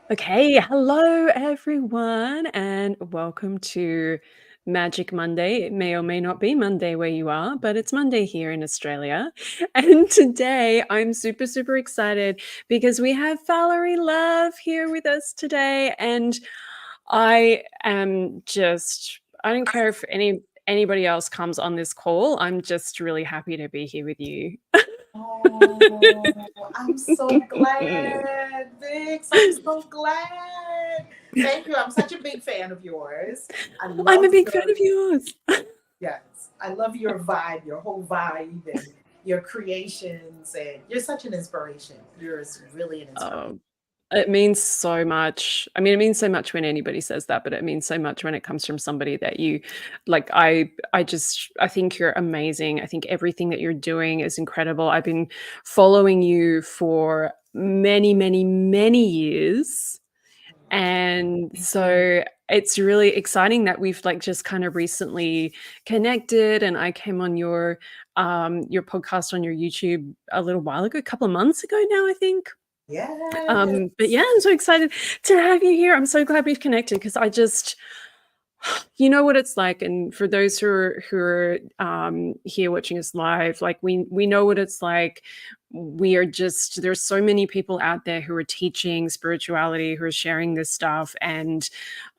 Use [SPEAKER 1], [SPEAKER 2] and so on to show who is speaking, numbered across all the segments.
[SPEAKER 1] Okay, hello everyone, and welcome to Magic Monday. It may or may not be Monday where you are, but it's Monday here in Australia. And today I'm super, super excited because we have Valerie Love here with us today. And I don't care if anybody else comes on this call. I'm just really happy to be here with you.
[SPEAKER 2] Oh, I'm so glad, Vix. I'm so glad. Thank you. I'm such a big fan of yours. I
[SPEAKER 1] I'm a
[SPEAKER 2] love
[SPEAKER 1] big fan
[SPEAKER 2] your
[SPEAKER 1] of yours.
[SPEAKER 2] yes. I love your vibe, your whole vibe, and your creations, and you're such an inspiration. You're really an inspiration.
[SPEAKER 1] Oh, it means so much. I mean, it means so much when anybody says that, but it means so much when it comes from somebody that you like. I think you're amazing. I think everything that you're doing is incredible. I've been following you for many, many, many years. And
[SPEAKER 2] Thank you.
[SPEAKER 1] so it's really exciting that we've like just kind of recently connected, and I came on your podcast on your YouTube a little while ago, a couple of months ago now, I think. But
[SPEAKER 2] Yes.
[SPEAKER 1] yeah, I'm so excited to have you here. I'm so glad we've connected because I just, you know what it's like. And for those who are here watching us live, like we know what it's like. We are just there's so many people out there who are teaching spirituality, who are sharing this stuff, and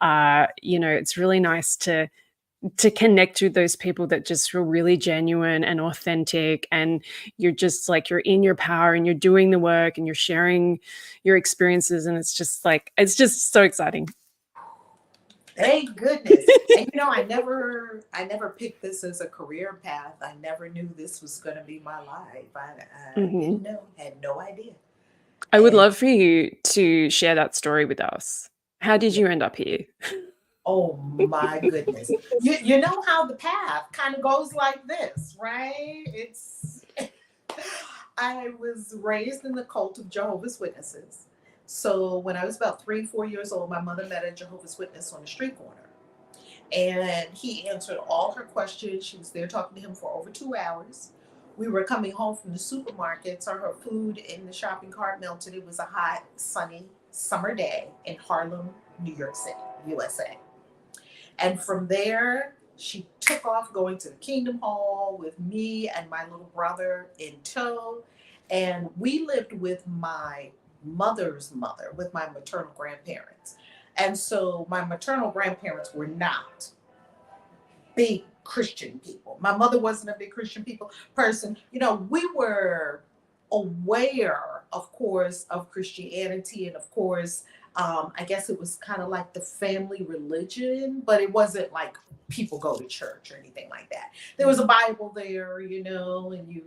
[SPEAKER 1] it's really nice to connect with those people that just feel really genuine and authentic, and you're just like you're in your power and you're doing the work and you're sharing your experiences, and it's just so exciting.
[SPEAKER 2] Thank goodness. And I never picked this as a career path. I never knew this was going to be my life. I
[SPEAKER 1] Mhm.
[SPEAKER 2] didn't know, had no idea.
[SPEAKER 1] I would
[SPEAKER 2] And
[SPEAKER 1] love for you to share that story with us. How did
[SPEAKER 2] yeah,
[SPEAKER 1] you end up here?
[SPEAKER 2] oh my goodness. You know how the path kind of goes like this, right? It's I was raised in the cult of Jehovah's Witnesses. So when I was about 3, 4 years old, my mother met a Jehovah's Witness on the street corner. And he answered all her questions. She was there talking to him for over 2 hours. We were coming home from the supermarket, so her food in the shopping cart melted. It was a hot, sunny summer day in Harlem, New York City, USA. And from there, she took off going to the Kingdom Hall with me and my little brother in tow. And we lived with my mother's mother, with my maternal grandparents. And so my maternal grandparents were not big Christian people. My mother wasn't a big Christian people person. We were aware, of course, of Christianity, and of course, I guess it was kind of like the family religion, but it wasn't like people go to church or anything like that. There was a Bible there, and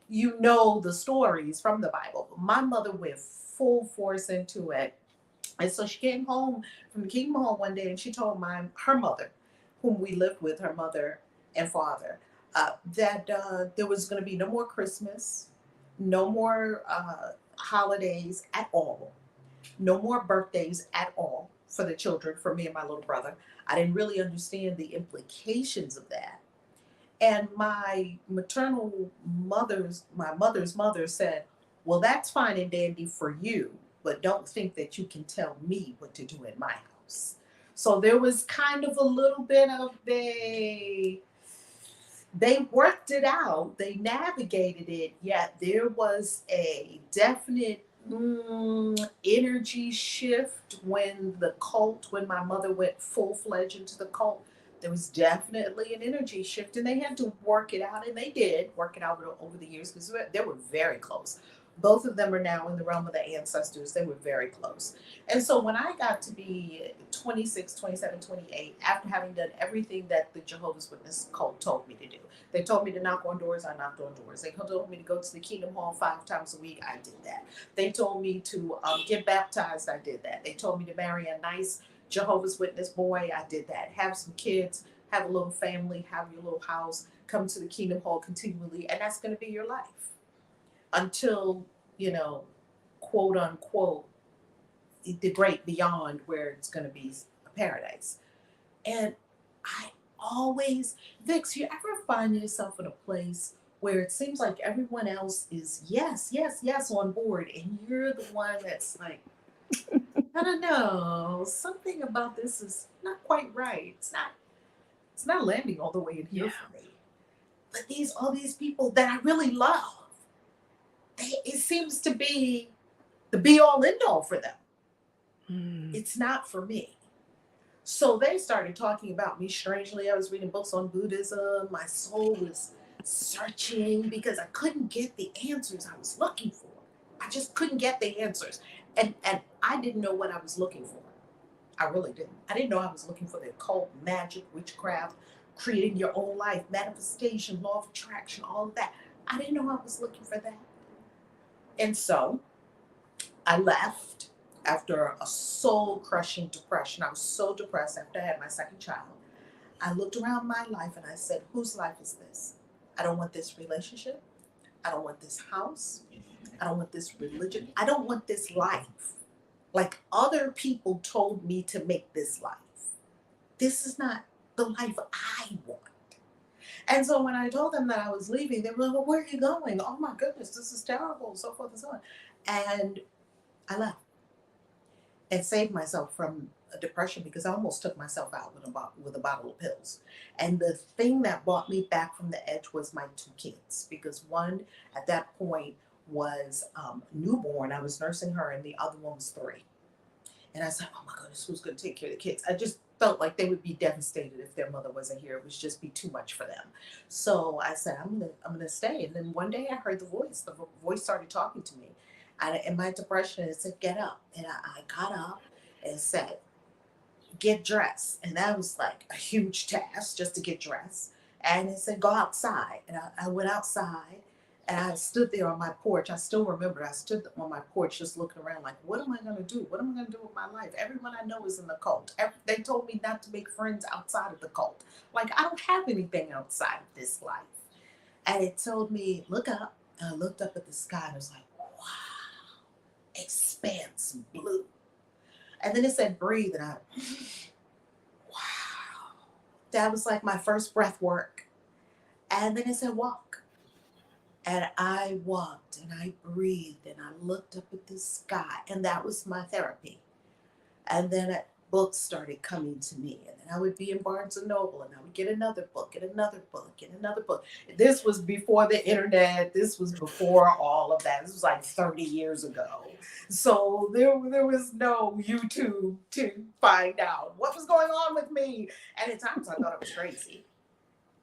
[SPEAKER 2] you know the stories from the Bible. But my mother went full force into it, and so she came home from the Kingdom Hall one day, and she told her mother, whom we lived with, her mother and father, that there was going to be no more Christmas, no more holidays at all, no more birthdays at all for the children, for me and my little brother. I didn't really understand the implications of that. And my mother's mother said, well, that's fine and dandy for you, but don't think that you can tell me what to do in my house. So there was kind of a little bit of they worked it out, they navigated it, yet there was a definite energy shift when my mother went full-fledged into the cult. There was definitely an energy shift, and they had to work it out, and they did work it out over the years, because they were very close. Both of them are now in the realm of the ancestors. They were very close. And so when I got to be 26, 27, 28, after having done everything that the Jehovah's Witness cult told me to do, they told me to knock on doors, I knocked on doors. They told me to go to the Kingdom Hall 5 times a week, I did that. They told me to get baptized, I did that. They told me to marry a nice Jehovah's Witness boy, I did that. Have some kids, have a little family, have your little house, come to the Kingdom Hall continually, and that's going to be your life until, you know, quote unquote, the great beyond, where it's going to be a paradise. And I always, Vix, you ever find yourself in a place where it seems like everyone else is yes, yes, yes on board, and you're the one that's like, I don't know. Something about this is not quite right. It's not landing all the way in here
[SPEAKER 1] Yeah.
[SPEAKER 2] for me. But all these people that I really love, it seems to be the be all end all for them. It's not for me. So they started talking about me strangely. I was reading books on Buddhism. My soul was searching because I couldn't get the answers I was looking for. I just couldn't get the answers. And I didn't know what I was looking for. I really didn't. I didn't know I was looking for the occult, magic, witchcraft, creating your own life, manifestation, law of attraction, all of that. I didn't know I was looking for that. And so I left after a soul crushing depression. I was so depressed after I had my second child. I looked around my life and I said, whose life is this? I don't want this relationship. I don't want this house. I don't want this religion. I don't want this life. Like other people told me to make this life. This is not the life I want. And so when I told them that I was leaving, they were like, well, where are you going? Oh my goodness, this is terrible, so forth and so on. And I left and saved myself from a depression because I almost took myself out with a bottle of pills. And the thing that brought me back from the edge was my two kids, because one at that point was newborn. I was nursing her, and the other one was 3. And I said, oh my goodness, who's going to take care of the kids? I just felt like they would be devastated if their mother wasn't here. It would just be too much for them. So I said, I'm gonna stay. And then one day I heard the voice. The voice started talking to me. And in my depression, it said, get up. And I got up and said, get dressed. And that was like a huge task just to get dressed. And it said, go outside. And I went outside. And I stood there on my porch. I still remember I stood on my porch just looking around like, what am I going to do? What am I going to do with my life? Everyone I know is in the cult. They told me not to make friends outside of the cult. Like, I don't have anything outside of this life. And it told me, look up. And I looked up at the sky and I was like, wow, expanse blue. And then it said, breathe. And I, wow. That was like my first breath work. And then it said, walk. And I walked and I breathed and I looked up at the sky, and that was my therapy. And then books started coming to me, and then I would be in Barnes and Noble and I would get another book, get another book, get another book. This was before the internet. This was before all of that. This was like 30 years ago. So there was no YouTube to find out what was going on with me. And at times I thought I was crazy,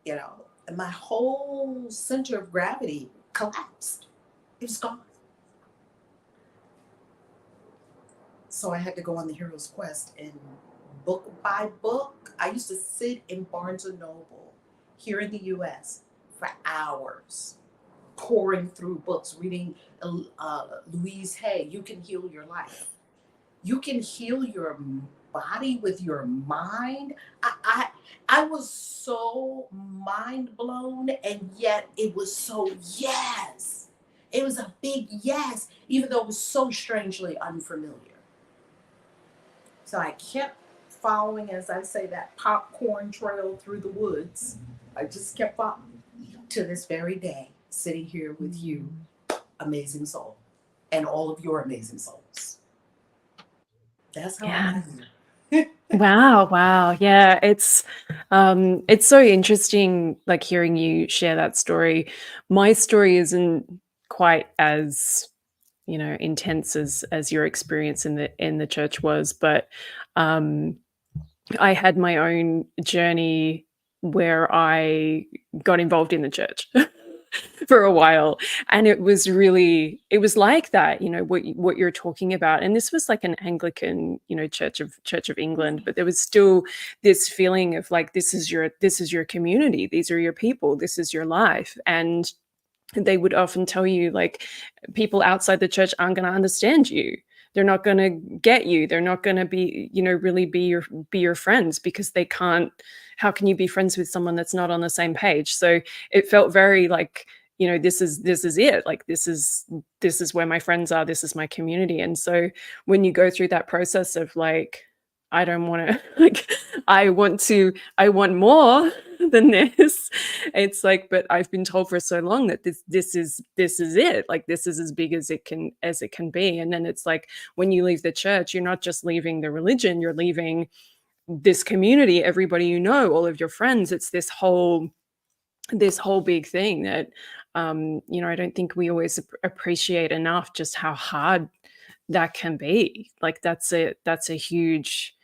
[SPEAKER 2] you know. And my whole center of gravity collapsed. It was gone. So I had to go on the hero's quest, and book by book, I used to sit in Barnes and Noble here in the US for hours, pouring through books, reading Louise Hay, You Can Heal Your Life. You can heal your body with your mind. I was so mind blown, and yet it was so yes. It was a big yes, even though it was so strangely unfamiliar. So I kept following, as I say, that popcorn trail through the woods. I just kept following to this very day, sitting here with you, amazing soul, and all of your amazing souls. That's how I got here.
[SPEAKER 1] Wow. Yeah, it's so interesting, like hearing you share that story. My story isn't quite as, intense as your experience in the church was, but I had my own journey where I got involved in the church for a while, and it was like that, what you're talking about. And this was like an Anglican, Church of England, but there was still this feeling of like, this is your community, these are your people, this is your life. And they would often tell you, like, people outside the church aren't going to understand you. They're not going to get you. They're not going to be, really be your friends, because they can't. How can you be friends with someone that's not on the same page? So it felt very like, this is it. Like, this is where my friends are. This is my community. And so when you go through that process of like, I don't want to, like, I want more than this. It's like, but I've been told for so long that this is it. Like, this is as big as it can be. And then it's like, when you leave the church, you're not just leaving the religion, you're leaving this community, everybody you know, all of your friends. It's this whole big thing that I don't think we always appreciate enough just how hard that can be. Like, that's a huge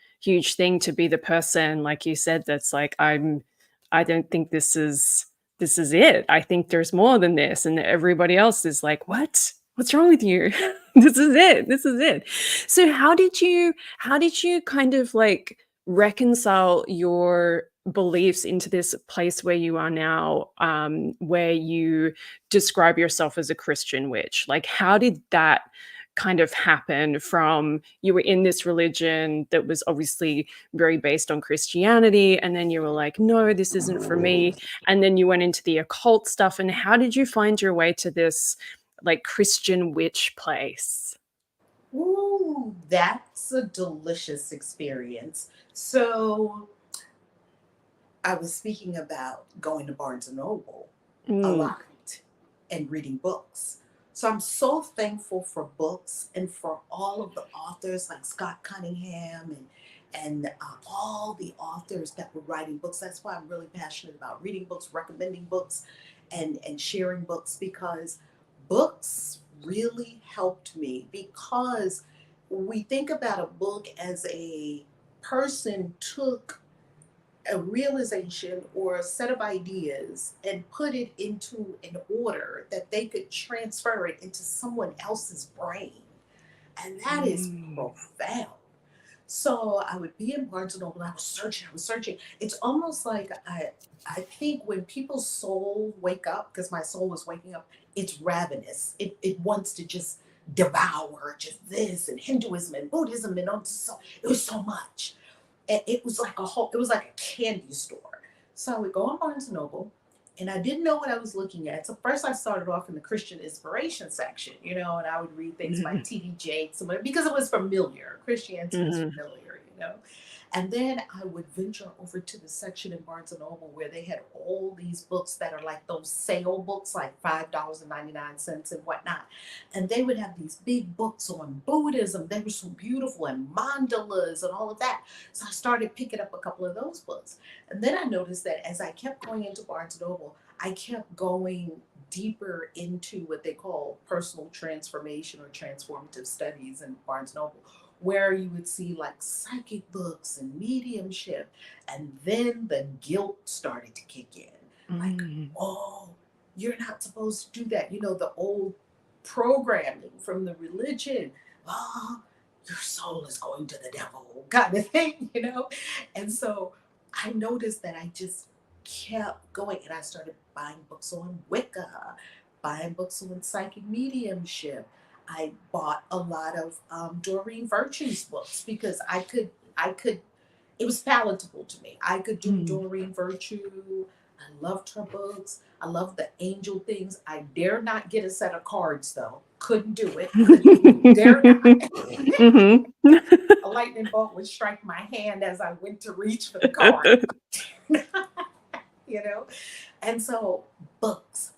[SPEAKER 1] thing to be the person, like you said, that's like, I don't think this is it. I think there's more than this. And everybody else is like, what's wrong with you? This is it. So how did you kind of like reconcile your beliefs into this place where you are now, where you describe yourself as a Christian witch? Like, how did that kind of happen from, you were in this religion that was obviously very based on Christianity, and then you were like, no, this isn't for me, and then you went into the occult stuff, and how did you find your way to this like Christian witch place?
[SPEAKER 2] Ooh, that's a delicious experience. So I was speaking about going to Barnes and Noble a
[SPEAKER 1] Mm.
[SPEAKER 2] lot and reading books. So I'm so thankful for books and for all of the authors like Scott Cunningham and all the authors that were writing books. That's why I'm really passionate about reading books, recommending books, and sharing books, because books really helped me. Because we think about a book as a person took a realization or a set of ideas and put it into an order that they could transfer it into someone else's brain. And that is
[SPEAKER 1] Mm.
[SPEAKER 2] profound. So I would be in Barnes and Noble. I was searching. It's almost like I think when people's soul wake up, because my soul was waking up, it's ravenous. It wants to just devour just this and Hinduism and Buddhism and all. So it was so much. It was like it was like a candy store. So I would go on Barnes and Noble, and I didn't know what I was looking at. So first I started off in the Christian inspiration section, and I would read things by
[SPEAKER 1] Mhm.
[SPEAKER 2] T.D. Jakes, because it was familiar. Christianity was
[SPEAKER 1] Mhm.
[SPEAKER 2] familiar. And then I would venture over to the section in Barnes and Noble where they had all these books that are like those sale books, like $5.99 and whatnot. And they would have these big books on Buddhism. They were so beautiful, and mandalas and all of that. So I started picking up a couple of those books. And then I noticed that as I kept going into Barnes and Noble, I kept going deeper into what they call personal transformation or transformative studies in Barnes and Noble, where you would see like psychic books and mediumship. And then the guilt started to kick in. Like,
[SPEAKER 1] Mm.
[SPEAKER 2] oh, you're not supposed to do that. The old programming from the religion. Oh, your soul is going to the devil, kind of thing. And so I noticed that I just kept going, and I started buying books on Wicca, buying books on psychic mediumship. I bought a lot of Doreen Virtue's books because it was palatable to me. I could do
[SPEAKER 1] Mm.
[SPEAKER 2] Doreen Virtue. I loved her books. I loved the angel things. I dare not get a set of cards though. Couldn't do it. Dare not.
[SPEAKER 1] Mhm.
[SPEAKER 2] A lightning bolt would strike my hand as I went to reach for the card. you know? And so books,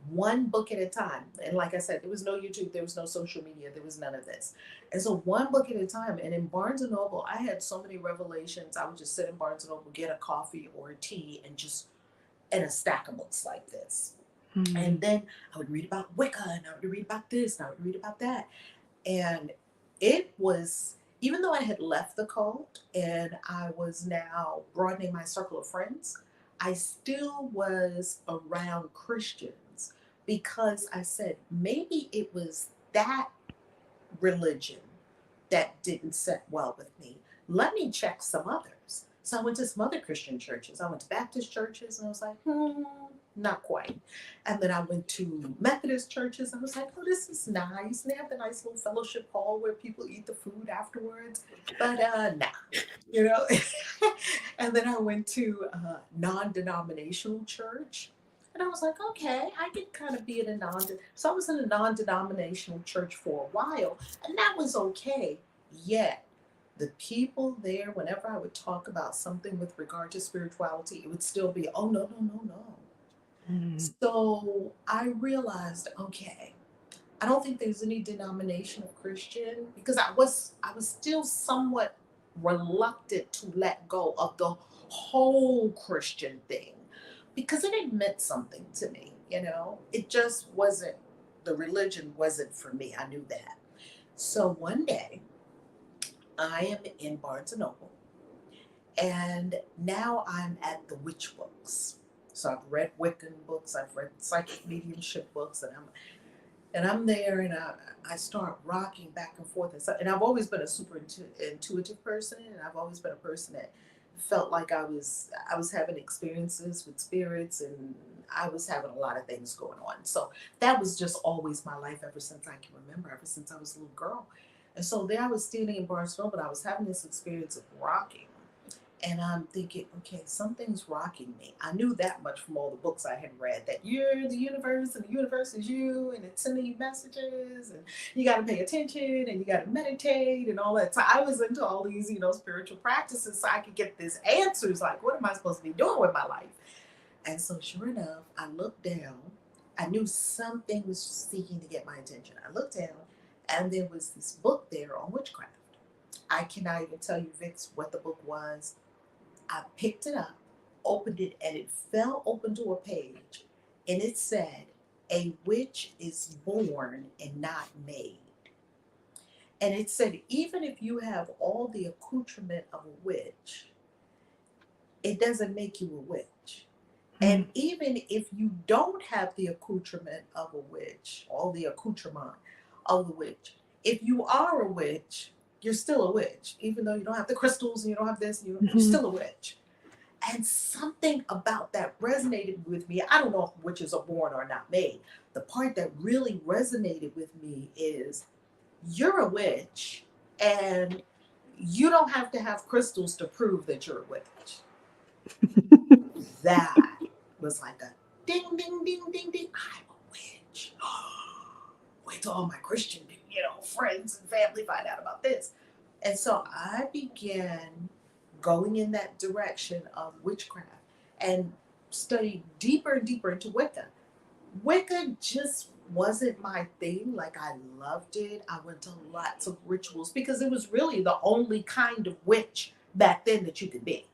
[SPEAKER 2] one book at a time. And like I said, there was no YouTube, there was no social media, there was none of this. And so one book at a time. And in Barnes and Noble, I had so many revelations. I would just sit in Barnes and Noble, get a coffee or a tea, and a stack of books like this. And
[SPEAKER 1] Mm.
[SPEAKER 2] then I would read about Wicca, and I would read about this, and I would read about that. And it was, even though I had left the cult and I was now broadening my circle of friends, I still was around Christians, because I said maybe it was that religion that didn't sit well with me. Let me check some others. So I went to some other Christian churches. I went to Baptist churches, and I was like, not quite. And then I went to Methodist churches. And I was like, oh, this is nice. And they have the nice little fellowship hall where people eat the food afterwards. But nah, you know. And then I went to a non-denominational church. And I was like, okay, I can kind of be in a so I was in a non-denominational church for a while, and that was okay. Yet the people there, whenever I would talk about something with regard to spirituality, it would still be, oh, no, no, no, no.
[SPEAKER 1] Mm.
[SPEAKER 2] So I realized, okay, I don't think there's any denomination of Christian, because I was still somewhat reluctant to let go of the whole Christian thing, because it meant something to me, you know. It just wasn't, the religion wasn't for me. I knew that. So one day I am in Barnes and Noble, and now I'm at the witch books. So I've read Wiccan books, I've read psychic mediumship books, and I'm there, and I start rocking back and forth. And I've always been a super intuitive person, and I've always been a person that felt like I was having experiences with spirits, and I was having a lot of things going on. So that was just always my life ever since I can remember, ever since I was a little girl. And so there I was standing in Barnesville, but I was having this experience of rocking. And I'm thinking, okay, something's rocking me. I knew that much from all the books I had read, that you're the universe and the universe is you, and it's sending you messages, and you got to pay attention and you got to meditate and all that. So I was into all these, spiritual practices, so I could get these answers like, what am I supposed to be doing with my life? And so sure enough, I looked down. I knew something was seeking to get my attention. I looked down, and there was this book there on witchcraft. I cannot even tell you, Vix, what the book was. I picked it up, opened it, and it fell open to a page. And it said, "A witch is born and not made." And it said, even if you have all the accoutrement of a witch, it doesn't make you a witch. And
[SPEAKER 1] Mm.
[SPEAKER 2] even if you don't have the accoutrement of a witch, all the accoutrement of the witch, if you are a witch, you're still a witch. Even though you don't have the crystals and you don't have this, you're
[SPEAKER 1] Mhm.
[SPEAKER 2] still a witch. And something about that resonated with me. I don't know if witches are born or not made. The part that really resonated with me is, you're a witch, and you don't have to have crystals to prove that you're a witch. That was like a ding, ding, ding, ding, ding. I'm a witch. Wait till all my Christian, friends and family find out about this. And so I began going in that direction of witchcraft and studied deeper and deeper into Wicca. Wicca just wasn't my thing. Like, I loved it. I went to lots of rituals because it was really the only kind of witch back then that you could be,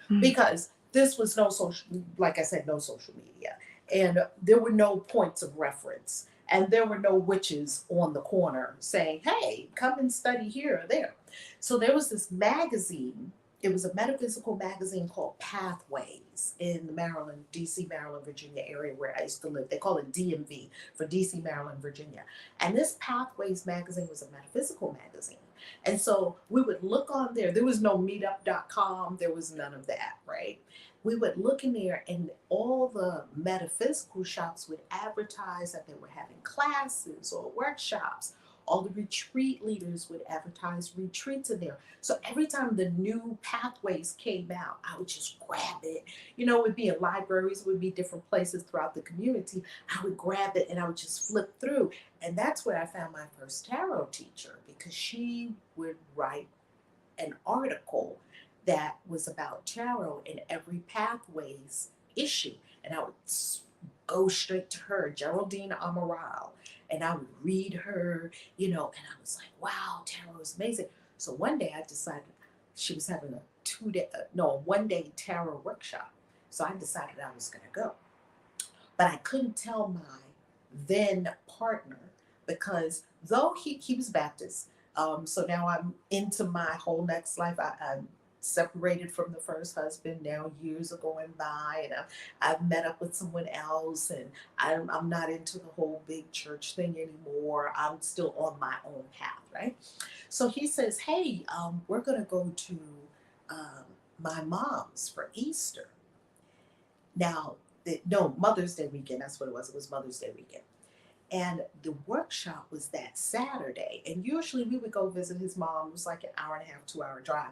[SPEAKER 1] Mm.
[SPEAKER 2] because this was no social, like I said, no social media, and there were no points of reference, and there were no witches on the corner saying, hey, come and study here or there. So there was this magazine. It was a metaphysical magazine called Pathways in the Maryland, DC, Maryland, Virginia area where I used to live. They call it DMV for DC, Maryland, Virginia. And this Pathways magazine was a metaphysical magazine. And so we would look on there. There was no meetup.com. There was none of that, right? We would look in there, and all the metaphysical shops would advertise that they were having classes or workshops. All the retreat leaders would advertise retreats in there. So every time the new Pathways came out, I would just grab it. It would be in libraries, it would be different places throughout the community. I would grab it and I would just flip through. And that's where I found my first tarot teacher, because she would write an article that was about tarot in every Pathways issue. And I would go straight to her, Geraldine Amaral, and I would read her, and I was like, wow, tarot is amazing. So one day I decided, she was having a 2 day, no, a 1 day tarot workshop. So I decided I was going to go. But I couldn't tell my then partner, because though he was Baptist, so now I'm into my whole next life. I'm separated from the first husband. Now years are going by, and I've met up with someone else, and I'm not into the whole big church thing anymore. I'm still on my own path, right? So he says, hey, we're going to go to um, my mom's for Easter. Now, no, Mother's Day weekend. That's what it was. It was Mother's Day weekend. And the workshop was that Saturday. And usually we would go visit his mom. It was like an hour and a half, 2 hour drive.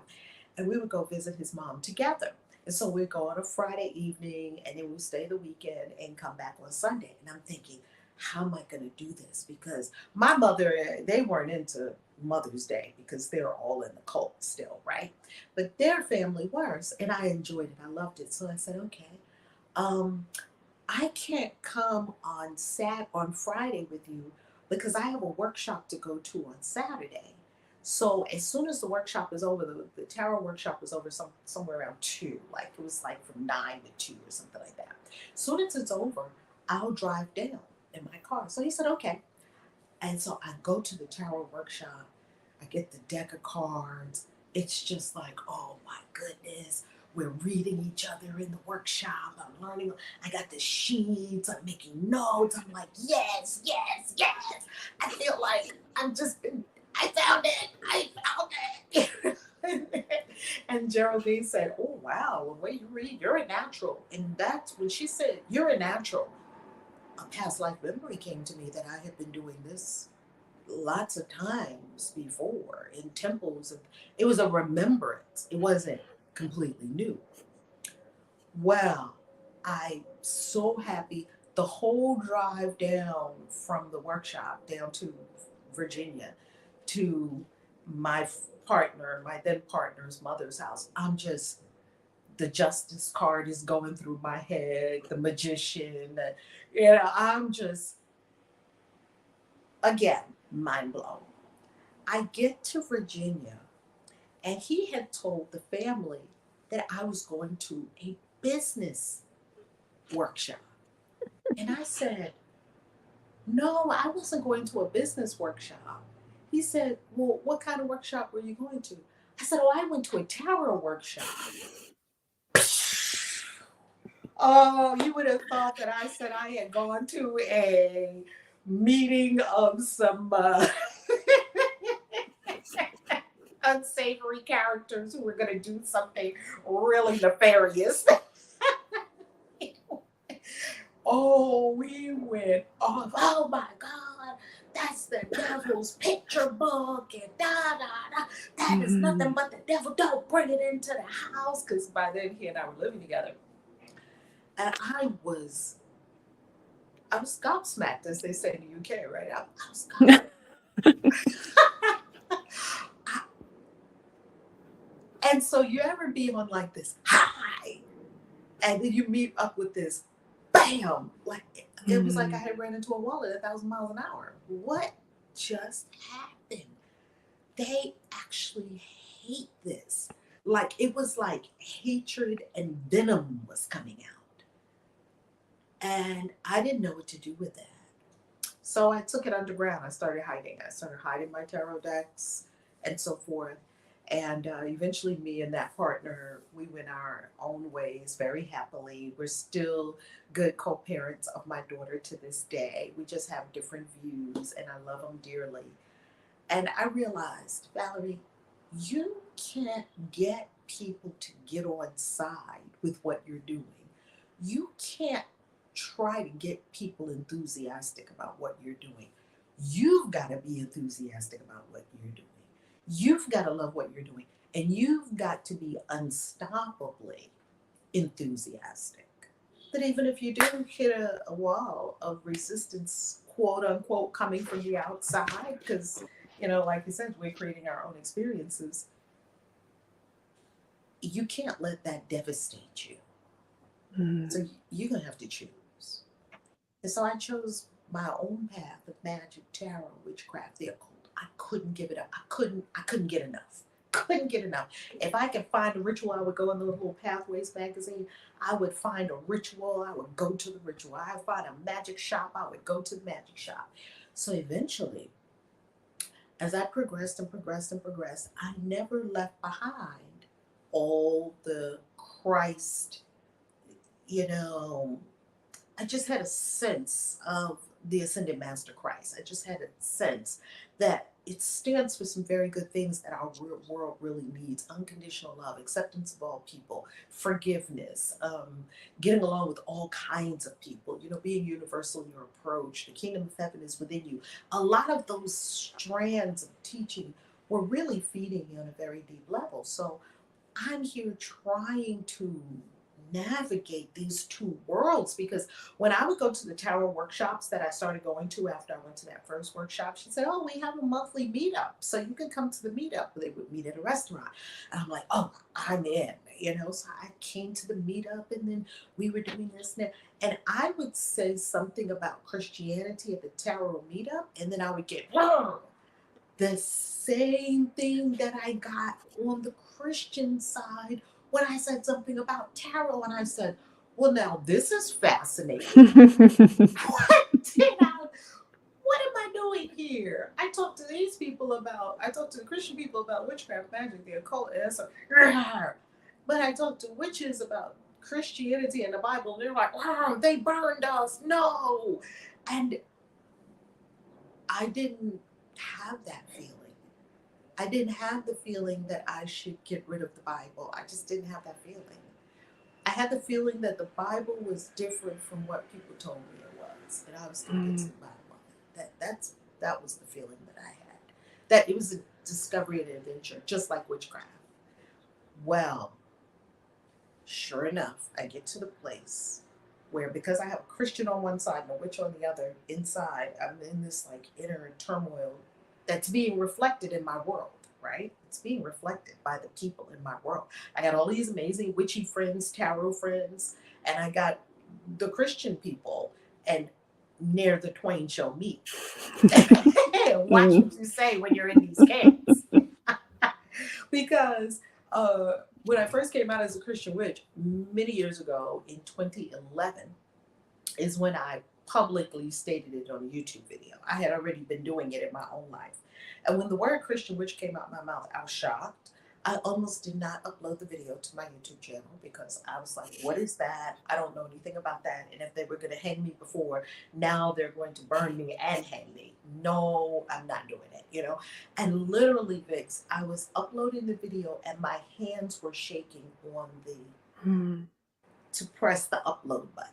[SPEAKER 2] And we would go visit his mom together. And so we'd go on a Friday evening, and then we'd stay the weekend and come back on Sunday. And I'm thinking, how am I going to do this? Because my mother, they weren't into Mother's Day because they're all in the cult still, right? But their family was, and I enjoyed it. I loved it. So I said, okay, um, I can't come on Friday with you because I have a workshop to go to on Saturday. So as soon as the workshop is over, the tarot workshop was over somewhere around 2, like it was like from 9 to 2 or something like that. As soon as it's over, I'll drive down in my car. So he said, okay. And so I go to the tarot workshop. I get the deck of cards. It's just like, oh my goodness. We're reading each other in the workshop. I'm learning. I got the sheets. I'm making notes. I'm like, yes, yes, yes. I feel like I found it. I found it. And Geraldine said, oh, wow. The way you read, you're a natural. And that's when she said, you're a natural. A past life memory came to me that I had been doing this lots of times before in temples. It was a remembrance. It wasn't completely new. Well, I'm so happy. The whole drive down from the workshop down to Virginia to my my then partner's mother's house, the justice card is going through my head, the magician, I'm just, again, mind blown. I get to Virginia, and he had told the family that I was going to a business workshop. And I said, no, I wasn't going to a business workshop. He said, well, what kind of workshop were you going to? I said, oh, I went to a tarot workshop. Oh, you would have thought that I said I had gone to a meeting of some unsavory characters who were going to do something really nefarious. Oh, we went off. Oh my God, that's the devil's picture book and da da da. That is nothing but the devil. Don't bring it into the house. Because by then he and I were living together. And I was gobsmacked, as they say in the UK, right? I was gobsmacked. And so you ever be on like this high, and then you meet up with this bam, like it was like I had ran into a wall at 1,000 miles an hour. What just happened? They actually hate this. Like it was like hatred and venom was coming out. And I didn't know what to do with that. So I took it underground. I started hiding. I started hiding my tarot decks and so forth. And eventually, me and that partner, we went our own ways very happily. We're still good co parents of my daughter to this day. We just have different views, and I love them dearly. And I realized, Valerie, you can't get people to get on side with what you're doing. You can't try to get people enthusiastic about what you're doing. You've got to be enthusiastic about what you're doing. You've got to love what you're doing. And you've got to be unstoppably enthusiastic. That even if you do hit a wall of resistance, quote unquote, coming from the outside, because, like you said, we're creating our own experiences, you can't let that devastate you. So you're going to have to choose. And so I chose my own path of magic, tarot, witchcraft, the occult. I couldn't give it up. I couldn't get enough. Couldn't get enough. If I could find a ritual, I would go in the little Pathways magazine. I would find a ritual. I would go to the ritual. I would find a magic shop. I would go to the magic shop. So eventually, as I progressed and progressed and progressed, I never left behind all the Christ, I just had a sense of the Ascended Master Christ. I just had a sense that it stands for some very good things that our world really needs: unconditional love, acceptance of all people, forgiveness, getting along with all kinds of people, being universal in your approach. The kingdom of heaven is within you. A lot of those strands of teaching were really feeding me on a very deep level. So I'm here trying to navigate these two worlds. Because when I would go to the tarot workshops that I started going to after I went to that first workshop, she said, "Oh, we have a monthly meetup, so you can come to the meetup." They would meet at a restaurant. And I'm like, "Oh, I'm in," you know. So I came to the meetup, and then we were doing this and that. And I would say something about Christianity at the tarot meetup, and then I would get the same thing that I got on the Christian side when I said something about tarot. And I said, "Well, now this is fascinating. What am I doing here?" I talked to the Christian people about witchcraft, magic, the occult, and it's like, but I talked to witches about Christianity and the Bible, and they're like, "Wow, they burned us. No." And I didn't have that feeling. I didn't have the feeling that I should get rid of the Bible. I just didn't have that feeling. I had the feeling that the Bible was different from what people told me it was, and I was convinced the Bible. That was the feeling that I had. That it was a discovery and adventure, just like witchcraft. Well, sure enough, I get to the place where, because I have a Christian on one side and a witch on the other, inside, I'm in this like inner turmoil that's being reflected in my world, right? It's being reflected by the people in my world. I got all these amazing witchy friends, tarot friends, and I got the Christian people, and near the twain shall meet. Watch what you say when you're in these camps. Because when I first came out as a Christian witch many years ago in 2011 is when I publicly stated it on a YouTube video. I had already been doing it in my own life. And when the word Christian witch came out of my mouth, I was shocked. I almost did not upload the video to my YouTube channel because I was like, what is that? I don't know anything about that. And if they were going to hang me before, now they're going to burn me and hang me. No, I'm not doing it, you know? And literally, Vix, I was uploading the video and my hands were shaking on to press the upload button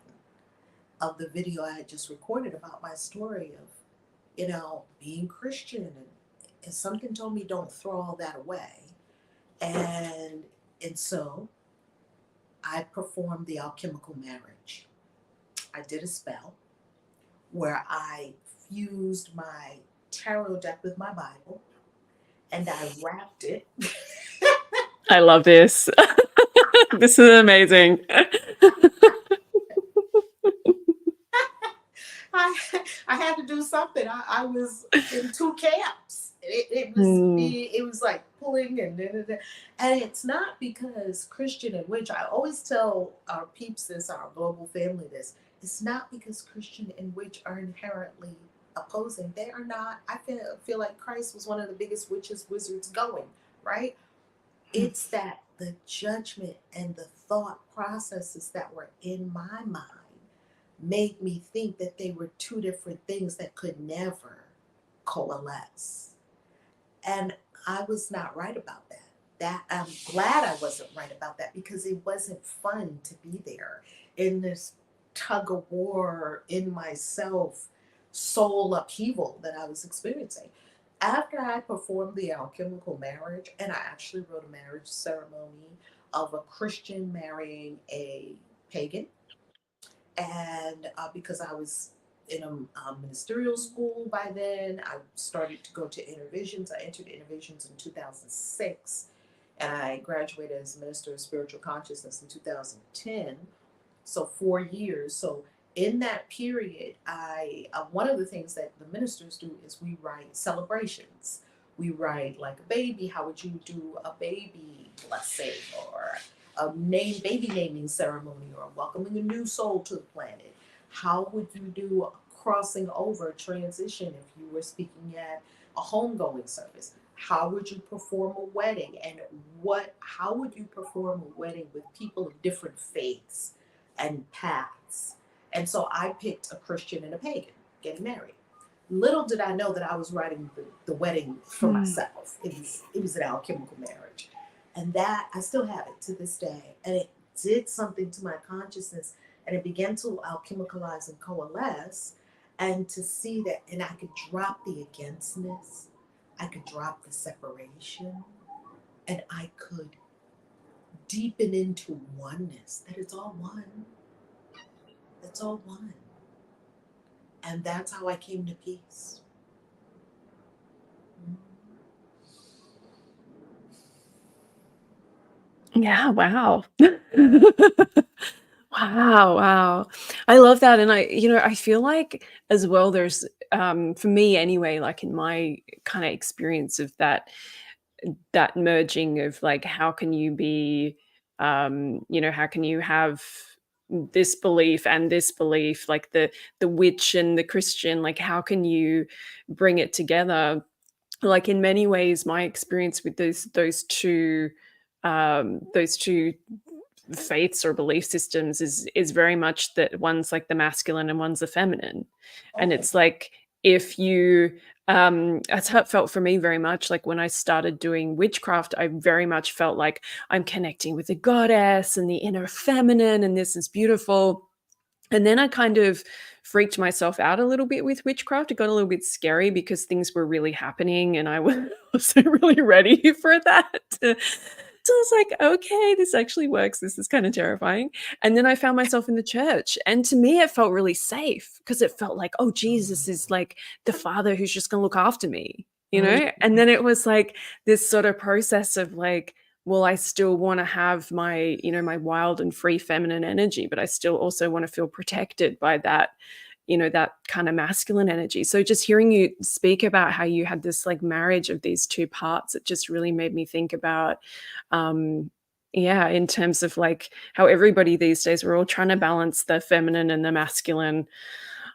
[SPEAKER 2] of the video I had just recorded about my story of, you know, being Christian. And something told me, don't throw all that away. And so I performed the alchemical marriage. I did a spell where I fused my tarot deck with my Bible and I wrapped it.
[SPEAKER 1] I love this. This is amazing.
[SPEAKER 2] I had to do something. I was in two camps. It was like pulling and it's not because Christian and witch. I always tell our peeps this, our global family this. It's not because Christian and witch are inherently opposing. They are not. I feel like Christ was one of the biggest witches, wizards going, right? It's that the judgment and the thought processes that were in my mind made me think that they were two different things that could never coalesce. And I was not right about that. That I'm glad I wasn't right about that, because it wasn't fun to be there in this tug of war in myself, soul upheaval that I was experiencing. After I performed the alchemical marriage, and I actually wrote a marriage ceremony of a Christian marrying a pagan, and because I was in a ministerial school by then, I started to go to intervisions. I entered intervisions in 2006, and I graduated as Minister of Spiritual Consciousness in 2010. So 4 years. So in that period, I one of the things that the ministers do is we write celebrations. We write like a baby. How would you do a baby blessing, or a baby naming ceremony, or welcoming a new soul to the planet? How would you do a crossing over transition if you were speaking at a homegoing service? How would you perform a wedding? And how would you perform a wedding with people of different faiths and paths? And so I picked a Christian and a pagan getting married. Little did I know that I was writing the wedding for myself. It was an alchemical marriage. And that, I still have it to this day. And it did something to my consciousness, and it began to alchemicalize and coalesce, and to see that, and I could drop the againstness, I could drop the separation, and I could deepen into oneness, that it's all one. It's all one. And that's how I came to peace.
[SPEAKER 1] Yeah, wow. Wow, wow. I love that, and I feel like as well there's, for me anyway, like in my kinda experience of that merging of, like, how can you be, how can you have this belief, like the witch and the Christian, like, how can you bring it together? Like, in many ways, my experience with those 2 faiths or belief systems is very much that one's like the masculine and one's the feminine. And
[SPEAKER 2] Oh,
[SPEAKER 1] it's like if you that's how it felt for me very much. Like when I started doing witchcraft, I very much felt like I'm connecting with the goddess and the inner feminine, and this is beautiful. And then I kind of freaked myself out a little bit with witchcraft. It got a little bit scary because things were really happening and I wasn't really ready for that. So I was like, okay, this actually works. This is kind of terrifying. And then I found myself in the church. And to me, it felt really safe because it felt like, oh, Jesus is like the father who's just going to look after me, you
[SPEAKER 2] mm,
[SPEAKER 1] know? And then it was like this sort of process of like, well, I still want to have my, my wild and free feminine energy, but I still also want to feel protected by that, that kind of masculine energy. So just hearing you speak about how you had this like marriage of these 2 parts, it just really made me think about, yeah, in terms of like how everybody these days, we're all trying to balance the feminine and the masculine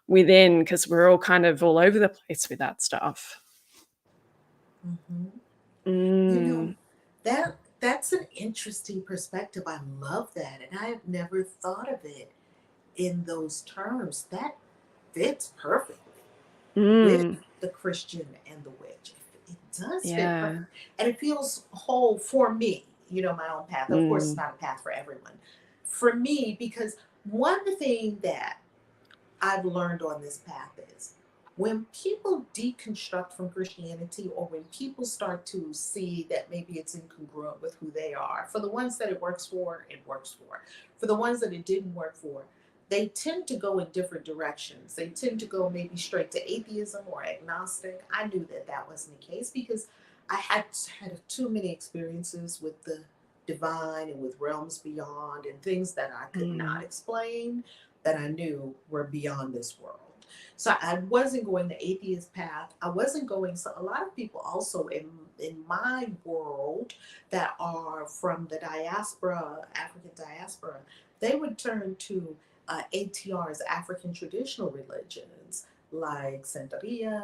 [SPEAKER 1] within, because we're all kind of all over the place with that stuff.
[SPEAKER 2] mhm. You know,
[SPEAKER 1] Mm,
[SPEAKER 2] that's an interesting perspective. I love that. And I have never thought of it in those terms. That fits perfectly with
[SPEAKER 1] mm,
[SPEAKER 2] the Christian and the witch. It does fit
[SPEAKER 1] yeah.
[SPEAKER 2] perfect. And it feels whole for me, my own path. Of course, it's
[SPEAKER 1] Mm,
[SPEAKER 2] not a path for everyone. For me, because one thing that I've learned on this path is when people deconstruct from Christianity, or when people start to see that maybe it's incongruent with who they are, for the ones that it works for, it works for. For the ones that it didn't work for, they tend to go in different directions. They tend to go maybe straight to atheism or agnostic. I knew that that wasn't the case because I had too many experiences with the divine and with realms beyond and things that I could not
[SPEAKER 1] mm,
[SPEAKER 2] explain, that I knew were beyond this world. So I wasn't going the atheist path. I wasn't going. So a lot of people also in my world that are from the diaspora, African diaspora, they would turn to ATR's African traditional religions like Santeria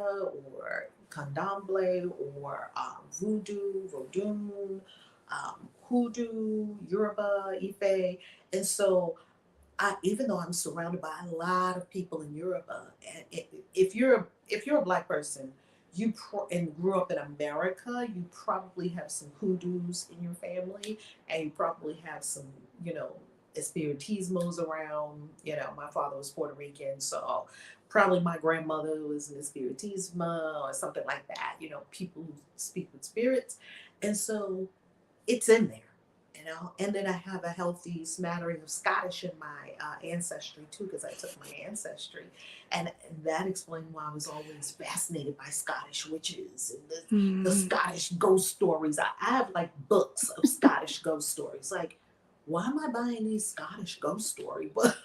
[SPEAKER 2] or Candomblé or Voodoo, Vodun, Hoodoo, Yoruba, Ife, and so even though I'm surrounded by a lot of people in Europe, if you're a black person, and grew up in America, you probably have some hoodoos in your family, and you probably have some, espiritismos around. My father was Puerto Rican, so probably my grandmother was an espiritismo or something like that. People who speak with spirits, and so it's in there. And then I have a healthy smattering of Scottish in my ancestry too, because I took my ancestry, and that explained why I was always fascinated by Scottish witches and the
[SPEAKER 1] mm.
[SPEAKER 2] Scottish ghost stories. I have like books of Scottish ghost stories. Like, why am I buying these Scottish ghost story books?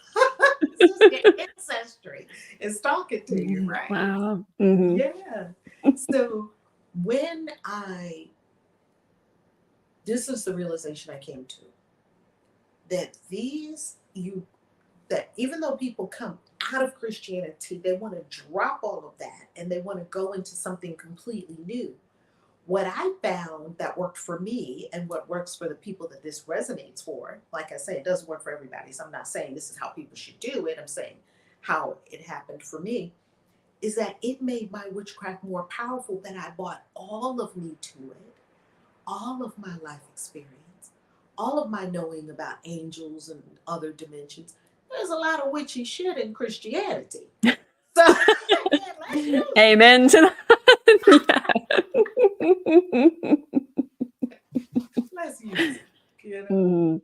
[SPEAKER 2] It's just your ancestry is talking to you, right?
[SPEAKER 1] Wow. Mhm.
[SPEAKER 2] Yeah. So when I this is the realization I came to, that that even though people come out of Christianity, they want to drop all of that and they want to go into something completely new. What I found that worked for me and what works for the people that this resonates for, like I say, it doesn't work for everybody. So I'm not saying this is how people should do it. I'm saying how it happened for me is that it made my witchcraft more powerful, that I brought all of me to it, all of my life experience, all of my knowing about angels and other dimensions. There's a lot of witchy shit in Christianity. So let's use it.
[SPEAKER 1] Amen to that. Yeah.
[SPEAKER 2] Let's use it.
[SPEAKER 1] Mhm.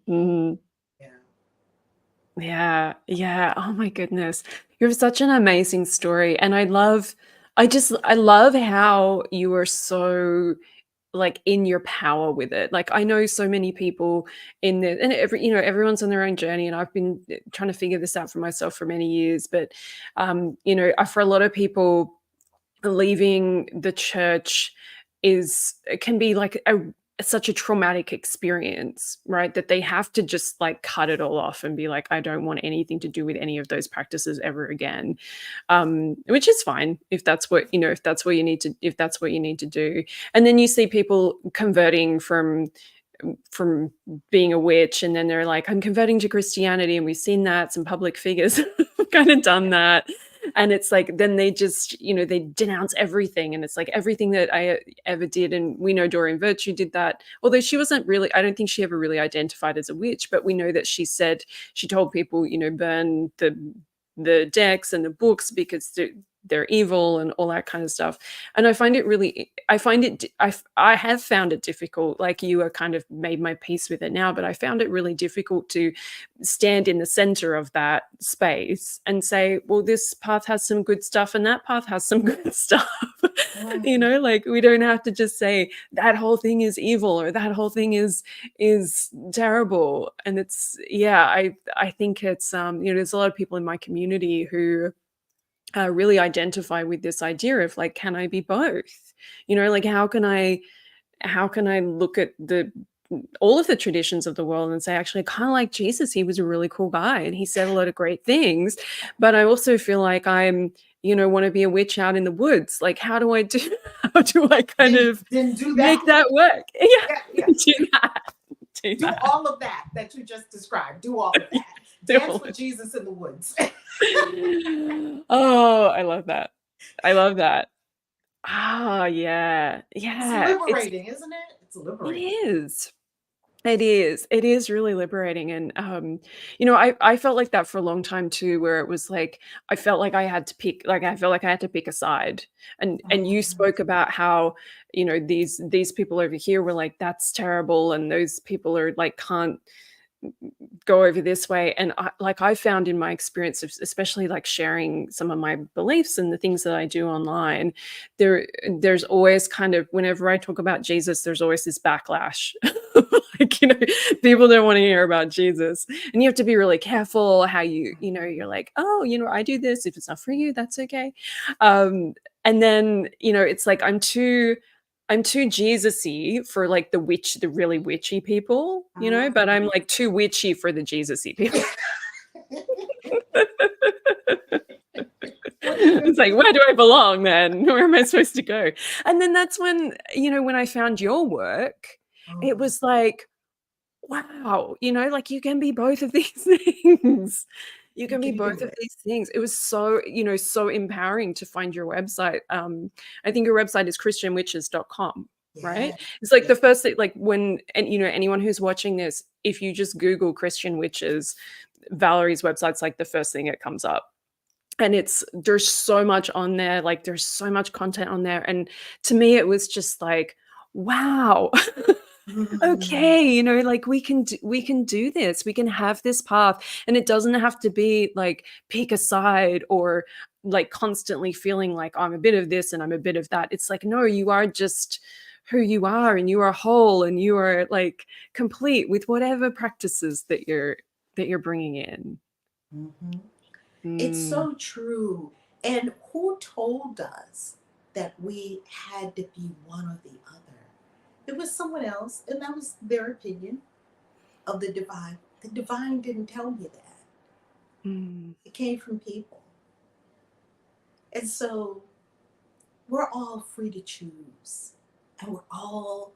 [SPEAKER 1] my goodness. You have such an amazing story. And I love how you are so like in your power with it. Like I know so many people in the and everyone's on their own journey, and I've been trying to figure this out for myself for many years. But for a lot of people, leaving the church is it can be like such a traumatic experience, right? That they have to just like cut it all off and be like, I don't want anything to do with any of those practices ever again. Which is fine if that's what if that's what you need to do. And then you see people converting from being a witch, and then they're like, I'm converting to Christianity, and we've seen that some public figures have kind of done that. And it's like then they just they denounce everything, and it's like everything that I ever did. And we know Doreen Virtue did that, although she wasn't really, I don't think she ever really identified as a witch, but we know that she told people burn the decks and the books because they're evil and all that kind of stuff. And I find it really, I have found it difficult, like you are kind of made my peace with it now, but I found it really difficult to stand in the center of that space and say, well, this path has some good stuff and that path has some good stuff. Like we don't have to just say that whole thing is evil or that whole thing is terrible. And it's, yeah, I think it's there's a lot of people in my community who really identify with this idea of like, can I be both? Like how can I look at all of the traditions of the world and say, actually, kind of like Jesus, he was a really cool guy and he said a lot of great things, but I also feel like I'm want to be a witch out in the woods. Like how do I kind of
[SPEAKER 2] then do that.
[SPEAKER 1] make that work?
[SPEAKER 2] Yeah. Do all of that you just described. Do all of that. Dance with Jesus in the woods.
[SPEAKER 1] Oh, I love that. Ah, yeah. Yeah.
[SPEAKER 2] It's liberating, isn't it? It's liberating.
[SPEAKER 1] It is really liberating. And I felt like that for a long time too, where it was like I felt like I had to pick a side. And you spoke about how these people over here were like, that's terrible, and those people are like can't go over this way. And I found in my experience of especially like sharing some of my beliefs and the things that I do online, there's always kind of, whenever I talk about Jesus, there's always this backlash. Like people don't want to hear about Jesus, and you have to be really careful how you're like, oh, I do this, if it's not for you, that's okay. And then it's like I'm too Jesus-y for like the really witchy people, but I'm like too witchy for the Jesus-y people. It's like, where do I belong then? Where am I supposed to go? And then that's when, when I found your work, it was like, wow, like you can be both of these things. You can be both of these things. It was so, so empowering to find your website. I think your website is christianwitches.com, right? It's like the first thing, like when, and anyone who's watching this, if you just Google Christian Witches, Valerie's website's like the first thing that comes up. And there's so much on there, like there's so much content on there. And to me, it was just like, wow. Okay, like we can do this, we can have this path, and it doesn't have to be like pick a side or like constantly feeling like I'm a bit of this and I'm a bit of that. It's like, no, you are just who you are, and you are whole, and you are like complete with whatever practices that you're bringing in.
[SPEAKER 2] It's so true. And who told us that we had to be one or the other? It was someone else, and that was their opinion of the divine. The divine didn't tell you that. It came from people. And so we're all free to choose, and we're all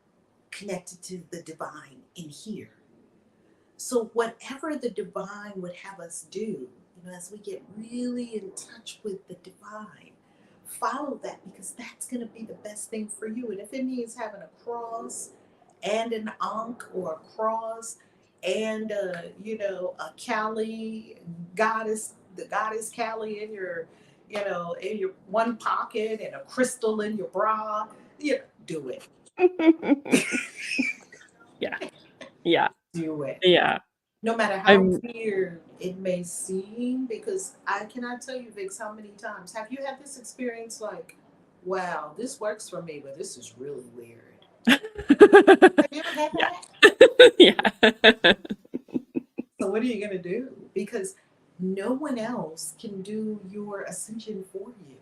[SPEAKER 2] connected to the divine in here. So whatever the divine would have us do, as we get really in touch with the divine, follow that, because that's going to be the best thing for you. And if it means having a cross and an ankh, or a cross and a Kali goddess, the goddess Kali in your one pocket, and a crystal in your bra, do it.
[SPEAKER 1] Yeah. Do it.
[SPEAKER 2] No matter how
[SPEAKER 1] I'm
[SPEAKER 2] weird it may seem, because I cannot tell you, Vix, how many times have you had this experience like, wow, this works for me, but this is really weird. Have you ever had
[SPEAKER 1] yeah.
[SPEAKER 2] that?
[SPEAKER 1] Yeah.
[SPEAKER 2] So what are you gonna do? Because no one else can do your ascension for you.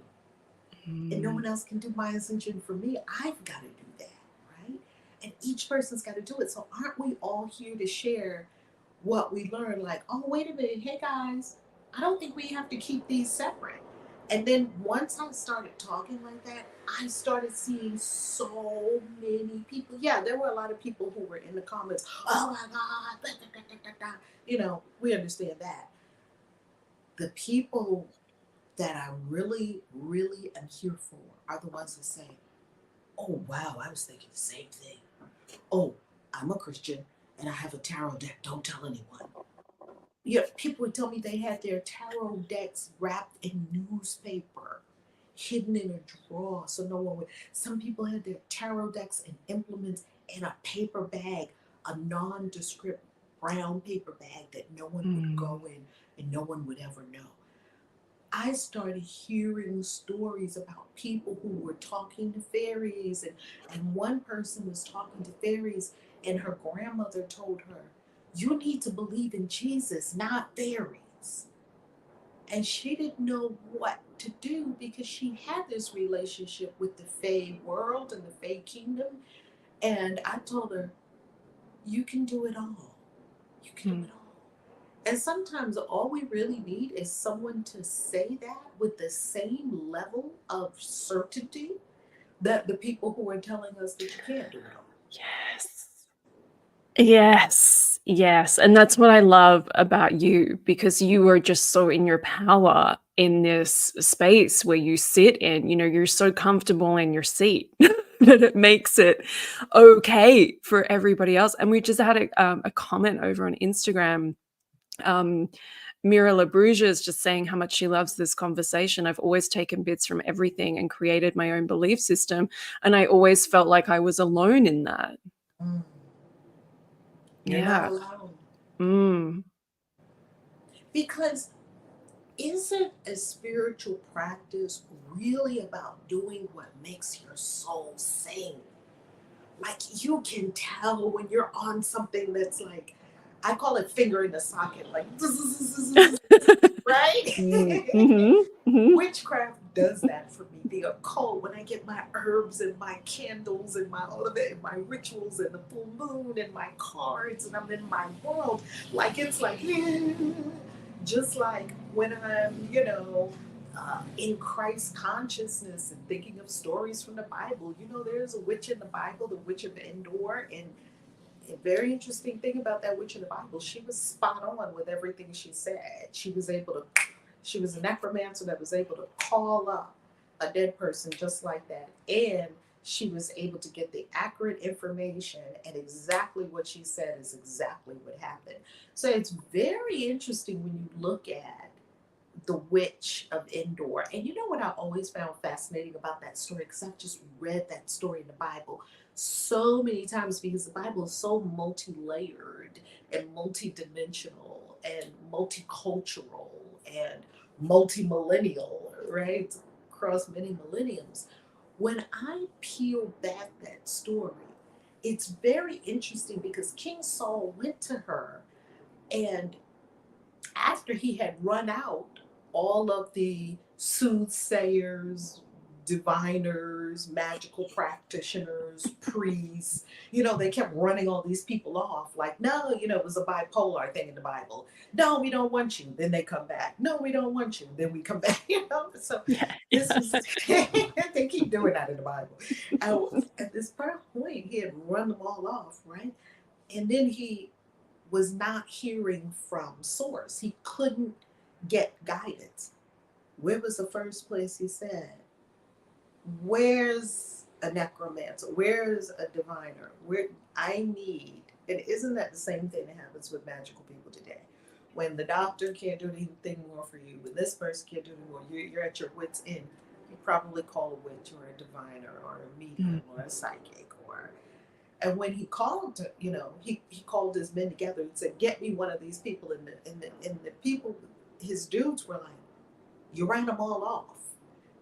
[SPEAKER 2] And no
[SPEAKER 1] Mm,
[SPEAKER 2] one else can do my ascension for me. I've got to do that, right? And each person's got to do it. So aren't we all here to share what we learn? Like, oh, wait a minute, hey guys, I don't think we have to keep these separate. And then once I started talking like that, I started seeing so many people. Yeah, there were a lot of people who were in the comments, oh my God, da, da, da, da, da. You know, we understand that. The people that I really, really am here for are the ones that say, oh, wow, I was thinking the same thing. Oh, I'm a Christian and I have a tarot deck. Don't tell anyone. Yeah, people would tell me they had their tarot decks wrapped in newspaper, hidden in a drawer so no one would. Some people had their tarot decks and implements in a paper bag, a nondescript brown paper bag that no one would
[SPEAKER 1] mm,
[SPEAKER 2] go in and no one would ever know. I started hearing stories about people who were talking to fairies, and one person was talking to fairies, and her grandmother told her, you need to believe in Jesus, not fairies. And she didn't know what to do because she had this relationship with the Fae world and the Fae kingdom. And I told her, you can do it all. You can do
[SPEAKER 1] mm.
[SPEAKER 2] it all. And sometimes all we really need is someone to say that with the same level of certainty that the people who are telling us that you can't do it all.
[SPEAKER 1] Yes. Yes. Yes. And that's what I love about you, because you are just so in your power in this space where you sit in, you're so comfortable in your seat that it makes it okay for everybody else. And we just had a comment over on Instagram. Um, Mira LaBruja is just saying how much she loves this conversation. I've always taken bits from everything and created my own belief system. And I always felt like I was alone in that.
[SPEAKER 2] Mm. You're not
[SPEAKER 1] Yeah.
[SPEAKER 2] alone.
[SPEAKER 1] Mm.
[SPEAKER 2] Because isn't a spiritual practice really about doing what makes your soul sing? Like you can tell when you're on something that's like, I call it finger in the socket, like,
[SPEAKER 1] Mm.
[SPEAKER 2] right?
[SPEAKER 1] Mhm. Mhm.
[SPEAKER 2] Witchcraft does that for me. The occult, when I get my herbs and my candles and my all of it, and my rituals and the full moon and my cards, and I'm in my world, like it's like, just like when I'm, in Christ consciousness and thinking of stories from the Bible. There's a witch in the Bible, the witch of Endor, and a very interesting thing about that witch in the Bible, she was spot on with everything she said. She was a necromancer that was able to call up a dead person just like that. And she was able to get the accurate information, and exactly what she said is exactly what happened. So it's very interesting when you look at the witch of Endor. And you know what I always found fascinating about that story? Because I've just read that story in the Bible so many times, because the Bible is so multi-layered and multi-dimensional and multicultural and multi-millennial, right? Across many millenniums. When I peel back that story, it's very interesting because King Saul went to her, and after he had run out all of the soothsayers, diviners, magical practitioners, priests, they kept running all these people off. Like, no, it was a bipolar thing in the Bible. No, we don't want you. Then they come back. No, we don't want you. Then we come back. So
[SPEAKER 1] Yeah.
[SPEAKER 2] this
[SPEAKER 1] Yeah.
[SPEAKER 2] was, they keep doing that in the Bible. At this point, he had run them all off, right? And then he was not hearing from source. He couldn't get guidance. Where was the first place he said, where's a necromancer? Where's a diviner? Where I need, and isn't that the same thing that happens with magical people today? When the doctor can't do anything more for you, when this person can't do anymore, you're at your wit's end. You probably call a witch or a diviner or a medium
[SPEAKER 1] Mm.
[SPEAKER 2] or a psychic or And when he called, he called his men together and said, "Get me one of these people." And the people, his dudes were like, "You ran them all off."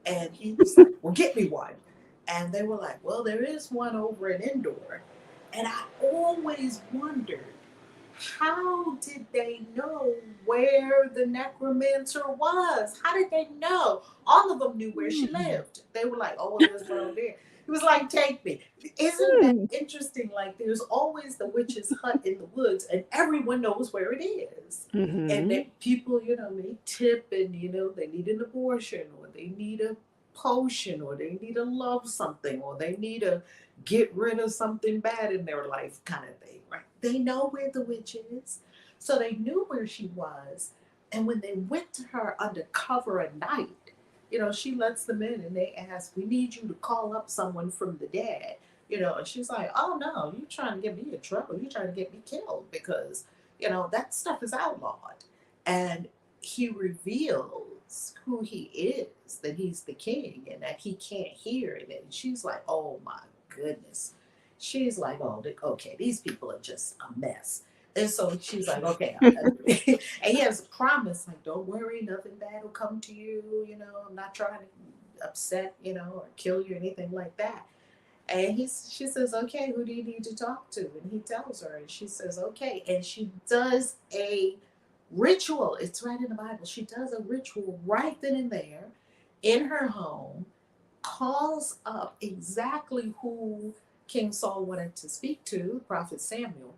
[SPEAKER 2] And he was like, "Well, get me one." And they were like, "Well, there is one over in Endor." And I always wondered, how did they know where the necromancer was? How did they know? All of them knew where she
[SPEAKER 1] Mm.
[SPEAKER 2] lived. They were like, "Oh, well, there's one over there." It was like, "Take me." Isn't that
[SPEAKER 1] Mm.
[SPEAKER 2] interesting? Like, there's always the witch's hut in the woods, and everyone knows where it is. And
[SPEAKER 1] Mhm.
[SPEAKER 2] that people, may tip, and, they need an abortion, or they need a potion, or they need to love something, or they need to get rid of something bad in their life, kind of thing, right? They know where the witch is. So they knew where she was. And when they went to her under cover of night, she lets them in and they ask, "We need you to call up someone from the dead." And she's like, "Oh no, you're trying to get me in trouble. You're trying to get me killed because, that stuff is outlawed." And he reveals who he is, that he's the king and that he can't hear it. And she's like, "Oh my goodness." She's like, "Oh, okay, these people are just a mess." And so she's like, "Okay." And he has a promise, like, "Don't worry, nothing bad will come to you. I'm not trying to upset, or kill you or anything like that." And she says, "Okay, who do you need to talk to?" And he tells her, and she says, "Okay." And she does a ritual. It's right in the Bible. She does a ritual right then and there in her home, calls up exactly who King Saul wanted to speak to, Prophet Samuel.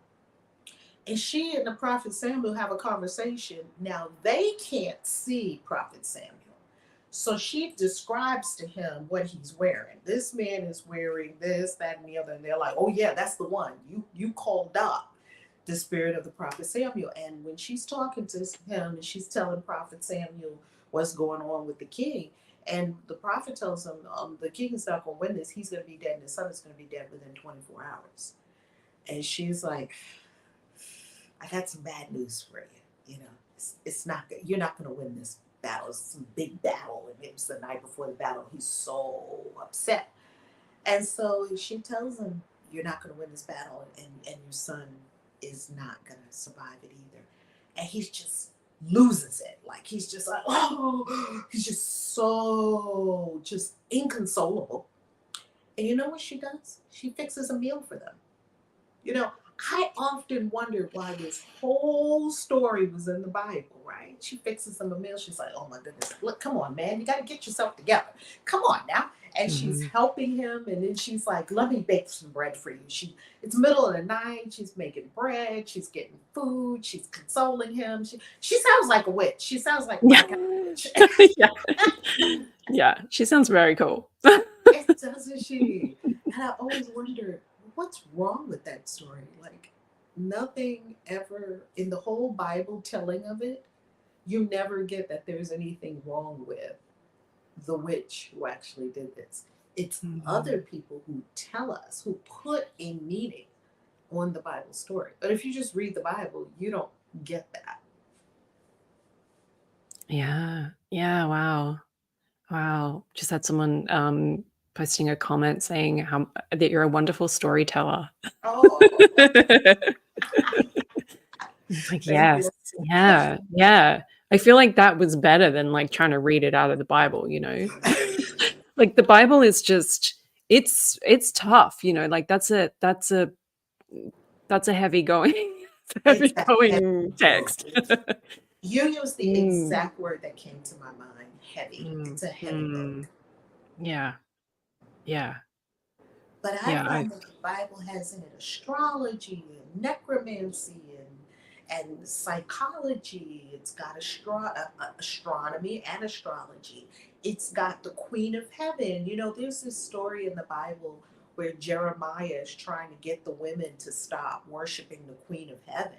[SPEAKER 2] And she and the Prophet Samuel have a conversation. Now, they can't see Prophet Samuel. So she describes to him what he's wearing. This man is wearing this, that, and the other. And they're like, "Oh, yeah, that's the one. You called up the spirit of the Prophet Samuel." And when she's talking to him and she's telling Prophet Samuel what's going on with the king, and the prophet tells him, the king is not going to win this. He's going to be dead, and his son is going to be dead within 24 hours. And she's like, "I got some bad news for you. It's not good. You're not going to win this battle. It's some big battle." And it was the night before the battle. He's so upset. And so she tells him, "You're not going to win this battle, and your son is not going to survive it either." And he just loses it. Like, he's just like, oh, he's just so just inconsolable. And you know what she does? She fixes a meal for them. You know, I often wondered why this whole story was in the Bible, right? She fixes him a meal. She's like, "Oh my goodness, look, come on, man, you got to get yourself together. Come on now." And she's
[SPEAKER 1] Mhm.
[SPEAKER 2] helping him, and then she's like, "Let me bake some bread for you." It's middle of the night. She's making bread. She's getting food. She's consoling him. She sounds like a witch. She sounds like my
[SPEAKER 1] Yeah.
[SPEAKER 2] kind of witch.
[SPEAKER 1] Yeah. Yeah, she sounds very cool.
[SPEAKER 2] It doesn't she? And I always wonder, what's wrong with that story? Like, nothing ever in the whole Bible telling of it, you never get that there's anything wrong with the witch who actually did this. It's other
[SPEAKER 1] Mhm.
[SPEAKER 2] people who tell us, who put a meaning on the Bible story. But if you just read the Bible, you don't get that.
[SPEAKER 1] Yeah. Yeah, wow. Wow. Just had someone, posting a comment saying how that you're a wonderful storyteller.
[SPEAKER 2] Oh,
[SPEAKER 1] Like,
[SPEAKER 2] thank
[SPEAKER 1] yes.
[SPEAKER 2] you.
[SPEAKER 1] Yeah, yeah. I feel like that was better than, like, trying to read it out of the Bible, you know? Like, the Bible is just it's tough, like, that's a heavy going it's a heavy
[SPEAKER 2] It's a heavy
[SPEAKER 1] going
[SPEAKER 2] book.
[SPEAKER 1] text.
[SPEAKER 2] You used the
[SPEAKER 1] Mm,
[SPEAKER 2] exact word that came to my mind, heavy.
[SPEAKER 1] mm,
[SPEAKER 2] It's a heavy
[SPEAKER 1] mm.
[SPEAKER 2] book.
[SPEAKER 1] Yeah, yeah,
[SPEAKER 2] But I
[SPEAKER 1] yeah, I
[SPEAKER 2] find that the Bible has in it astrology and necromancy and psychology. It's got astronomy and astrology. It's got the Queen of Heaven. There's this story in the Bible where Jeremiah is trying to get the women to stop worshiping the Queen of Heaven.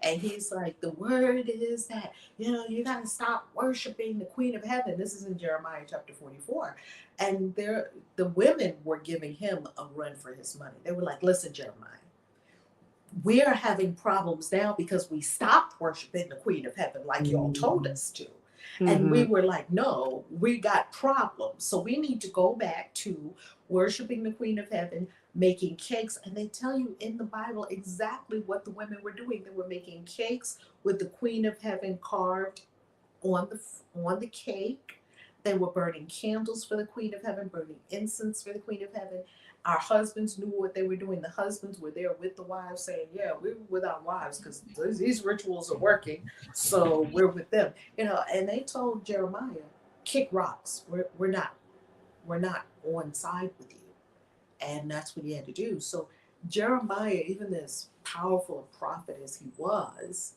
[SPEAKER 2] And he's like, "The word is that, you got to stop worshiping the Queen of Heaven." This is in Jeremiah chapter 44. And the women were giving him a run for his money. They were like, "Listen, Jeremiah, we're having problems now because we stopped worshiping the Queen of Heaven like y'all told
[SPEAKER 1] mm,
[SPEAKER 2] us to." And we
[SPEAKER 1] mhm,
[SPEAKER 2] were like, "No, we got problems. So we need to go back to worshiping the Queen of Heaven. making cakes. And they tell you in the Bible exactly what the women were doing. They were making cakes with the Queen of Heaven carved on the cake. They were burning candles for the Queen of Heaven, burning incense for the Queen of Heaven. Our husbands knew what they were doing. The husbands were there with the wives saying, yeah, we're with our wives because these rituals are working. So we're with them. And they told Jeremiah, kick rocks. We're not on side with you. And that's what he had to do. So Jeremiah, even as powerful a prophet as he was,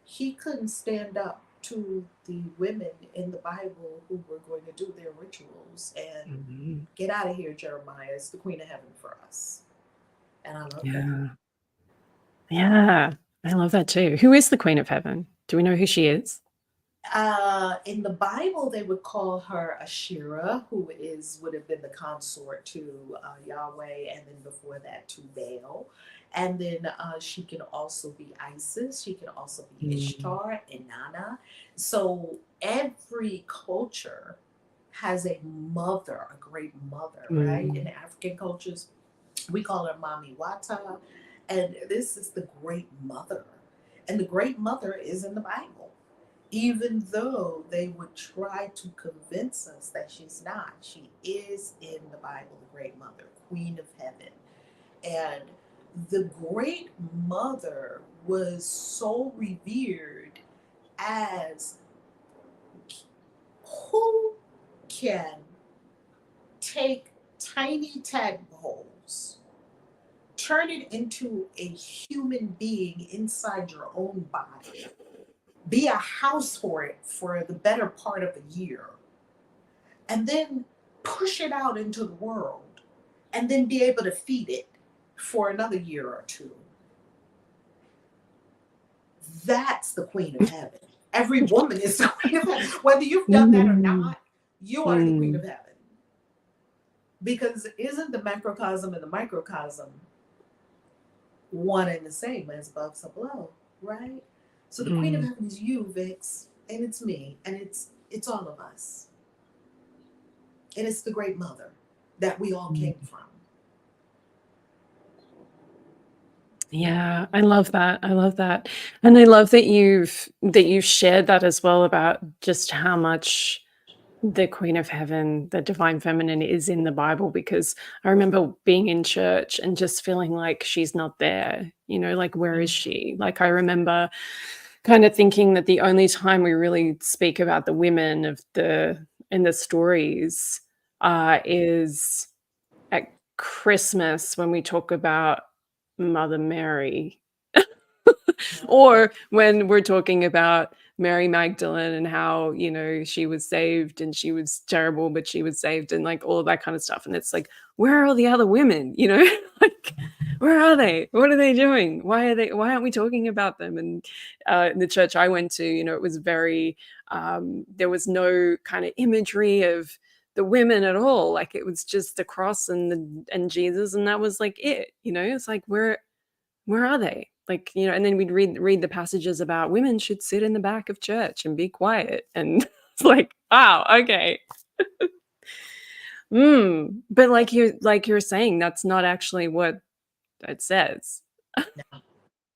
[SPEAKER 2] he couldn't stand up to the women in the Bible who were going to do their rituals and get out of here, Jeremiah. It's the Queen of Heaven for us. And I love that.
[SPEAKER 1] Yeah. Yeah. I love that too. Who is the Queen of Heaven? Do we know who she is?
[SPEAKER 2] In the Bible, they would call her Asherah, who would have been the consort to Yahweh, and then before that to Baal. And then she can also be Isis. She can also be Ishtar, Inanna. So every culture has a mother, a great mother, right? In African cultures, we call her Mami Wata, and this is the great mother. And the great mother is in the Bible, even though they would try to convince us that she's not. She is in the Bible, the great mother, Queen of Heaven. And the great mother was so revered as who can take tiny tadpoles, turn it into a human being inside your own body, be a house for it for the better part of a year, and then push it out into the world, and then be able to feed it for another year or two. That's the Queen of Heaven. Every woman is the Queen of Heaven. Whether you've done that or not, you are the Queen of Heaven. Because isn't the macrocosm and the microcosm one and the same, as above so below, right? So the Queen of Heaven is you, Vix, and it's me, and it's all of us. And it's the great mother that we all came from.
[SPEAKER 1] Yeah, I love that. I love that. And I love that you've shared that as well about just how much the Queen of Heaven, the divine feminine is in the Bible, because I remember being in church and just feeling like she's not there, like where is she? Like I remember kind of thinking that the only time we really speak about the women in the stories is at Christmas when we talk about Mother Mary, or when we're talking about Mary Magdalene and how, she was saved and she was terrible, but she was saved, and like all of that kind of stuff. And it's like, where are all the other women? Like, where are they? What are they doing? Why aren't we talking about them? And in the church I went to, it was very, there was no kind of imagery of the women at all. Like it was just the cross and Jesus, and that was like it. It's like where are they? Like, and then we'd read the passages about women should sit in the back of church and be quiet, and it's like, wow, okay. But like you're saying, that's not actually what it says.
[SPEAKER 2] No,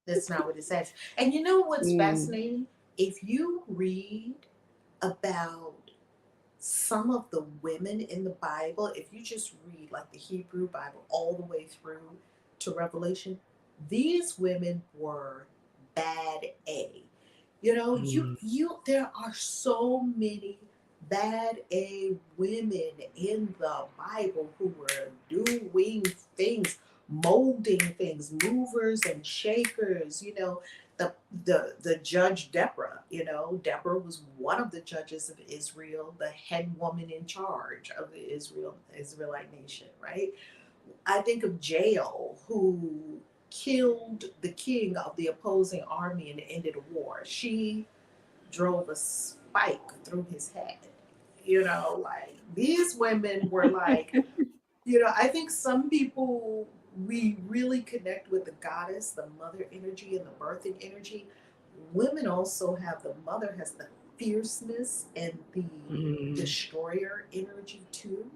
[SPEAKER 2] that's not what it says. And you know what's fascinating? If you read about some of the women in the Bible, if you just read like the Hebrew Bible all the way through to Revelation, these women were bad A. There are so many bad A women in the Bible who were doing things, molding things, movers and shakers. The judge Deborah. Deborah was one of the judges of Israel, the head woman in charge of the Israelite nation, right? I think of Jael, who killed the king of the opposing army and ended a war. She drove a spike through his head. Like these women were like, I think some people, we really connect with the goddess, the mother energy and the birthing energy. Women also have, the mother has the fierceness and the destroyer energy too.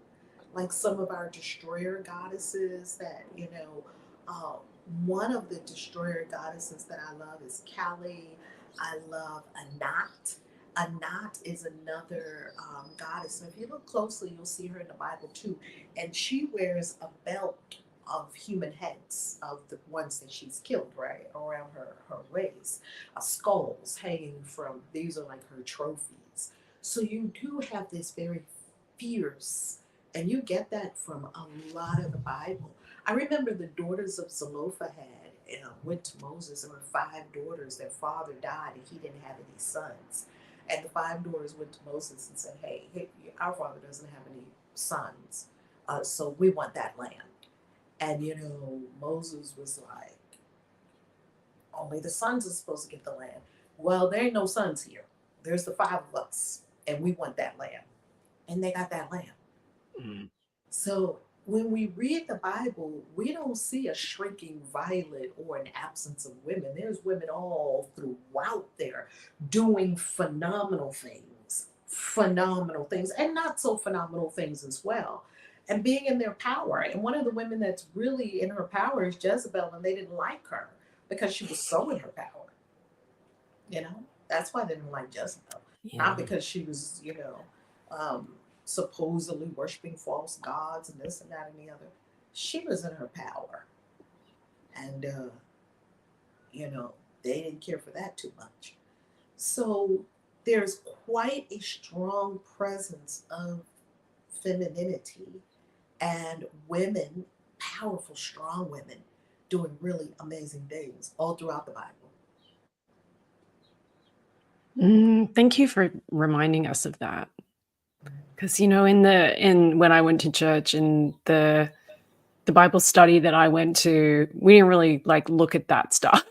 [SPEAKER 2] like some of our destroyer goddesses that, one of the destroyer goddesses that I love is Kali. I love Anat. Anat is another goddess. And if you look closely, you'll see her in the Bible too. And she wears a belt of human heads, of the ones that she's killed, right, around her waist. Skulls hanging from, these are like her trophies. So you do have this very fierce, and you get that from a lot of the Bible. I remember the daughters of Zelophehad went to Moses. There were 5 daughters. Their father died and he didn't have any sons. And the 5 daughters went to Moses and said, hey, our father doesn't have any sons, so we want that land. And, Moses was like, only the sons are supposed to get the land. Well, there ain't no sons here. There's the 5 of us, and we want that land. And they got that land. Mm. So when we read the Bible, we don't see a shrinking violet or an absence of women. There's women all throughout there doing phenomenal things, and not so phenomenal things as well, and being in their power. And one of the women that's really in her power is Jezebel, and they didn't like her because she was so in her power. That's why they didn't like Jezebel. Yeah. Not because she was, supposedly worshiping false gods and this and that and the other. She was in her power. And, they didn't care for that too much. So there's quite a strong presence of femininity and women, powerful, strong women, doing really amazing things all throughout the Bible.
[SPEAKER 1] Thank you for reminding us of that. Because when I went to church, in the Bible study that I went to, we didn't really look at that stuff.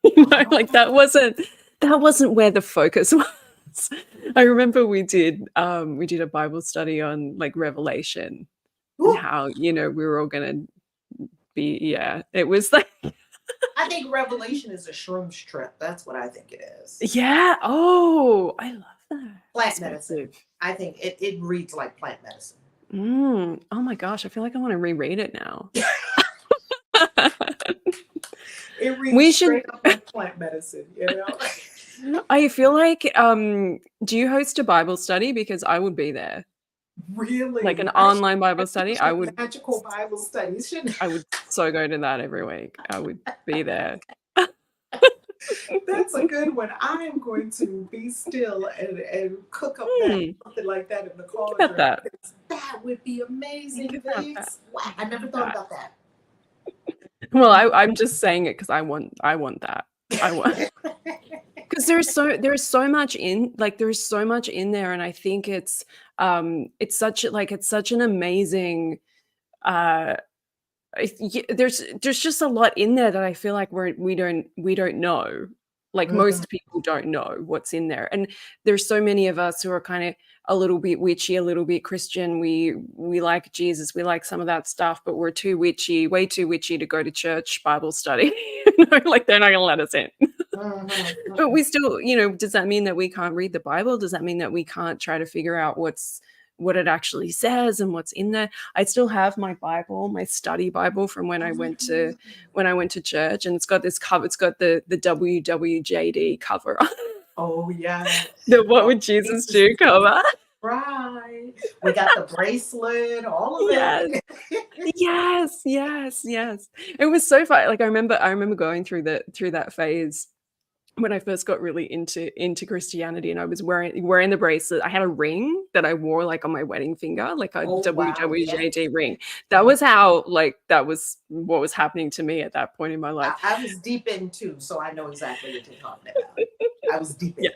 [SPEAKER 1] That wasn't where the focus was. I remember we did a Bible study on Revelation. Ooh. And how we were all gonna be. Yeah, it was like.
[SPEAKER 2] I think Revelation is a shroom trip. That's what I think it is.
[SPEAKER 1] Yeah. Oh, I love that.
[SPEAKER 2] Plant medicine. I think it reads like plant medicine.
[SPEAKER 1] Oh my gosh, I feel like I want to reread it now.
[SPEAKER 2] It reads straight up like plant medicine,
[SPEAKER 1] I feel like, do you host a Bible study? Because I would be there.
[SPEAKER 2] Really?
[SPEAKER 1] Like an online Bible study? I would.
[SPEAKER 2] Magical Bible studies.
[SPEAKER 1] I would so go to that every week. I would be there.
[SPEAKER 2] That's a good one. I am going to be still and cook up something like that in the cauldron. That would be amazing. Wow, I never thought about that.
[SPEAKER 1] Well, I'm just saying it because I want that. I want, because there's so much in there, and I think it's such an amazing. There's just a lot in there that I feel like we don't know. Most people don't know what's in there, and there's so many of us who are kind of a little bit witchy, a little bit Christian. We like Jesus, we like some of that stuff, but we're too witchy, way too witchy to go to church Bible study. They're not gonna let us in. But we still, does that mean that we can't read the Bible? Does that mean that we can't try to figure out what it actually says and what's in there? I still have my Bible, my study Bible from when I went to church, and it's got this cover. It's got the WWJD cover on.
[SPEAKER 2] Oh yeah.
[SPEAKER 1] The What Would Jesus Do cover.
[SPEAKER 2] Right. We got the bracelet, all of it.
[SPEAKER 1] Yes. It was so fun. I remember going through that phase when I first got really into Christianity, and I was wearing the bracelet. I had a ring that I wore on my wedding finger, WWJD ring. That was how that was what was happening to me at that point in my life.
[SPEAKER 2] I was deep in too, so I know exactly what you're talking about. I was deep in.
[SPEAKER 1] Yeah.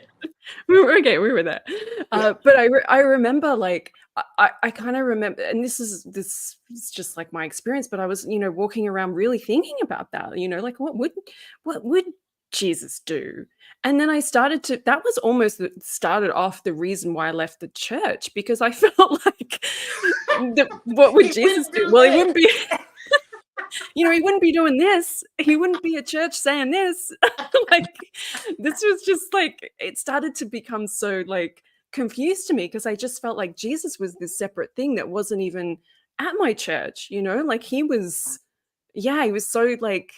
[SPEAKER 1] We were there. But I remember I kind of remember, and this is just my experience, but I was walking around really thinking about that. What would Jesus do? And then I that was almost started off the reason why I left the church, because I felt like what would Jesus do? Well, he wouldn't be he wouldn't be doing this. He wouldn't be at church saying this. This was just it started to become so confused to me, because I just felt like Jesus was this separate thing that wasn't even at my church, you know, like he was, yeah, he was so like,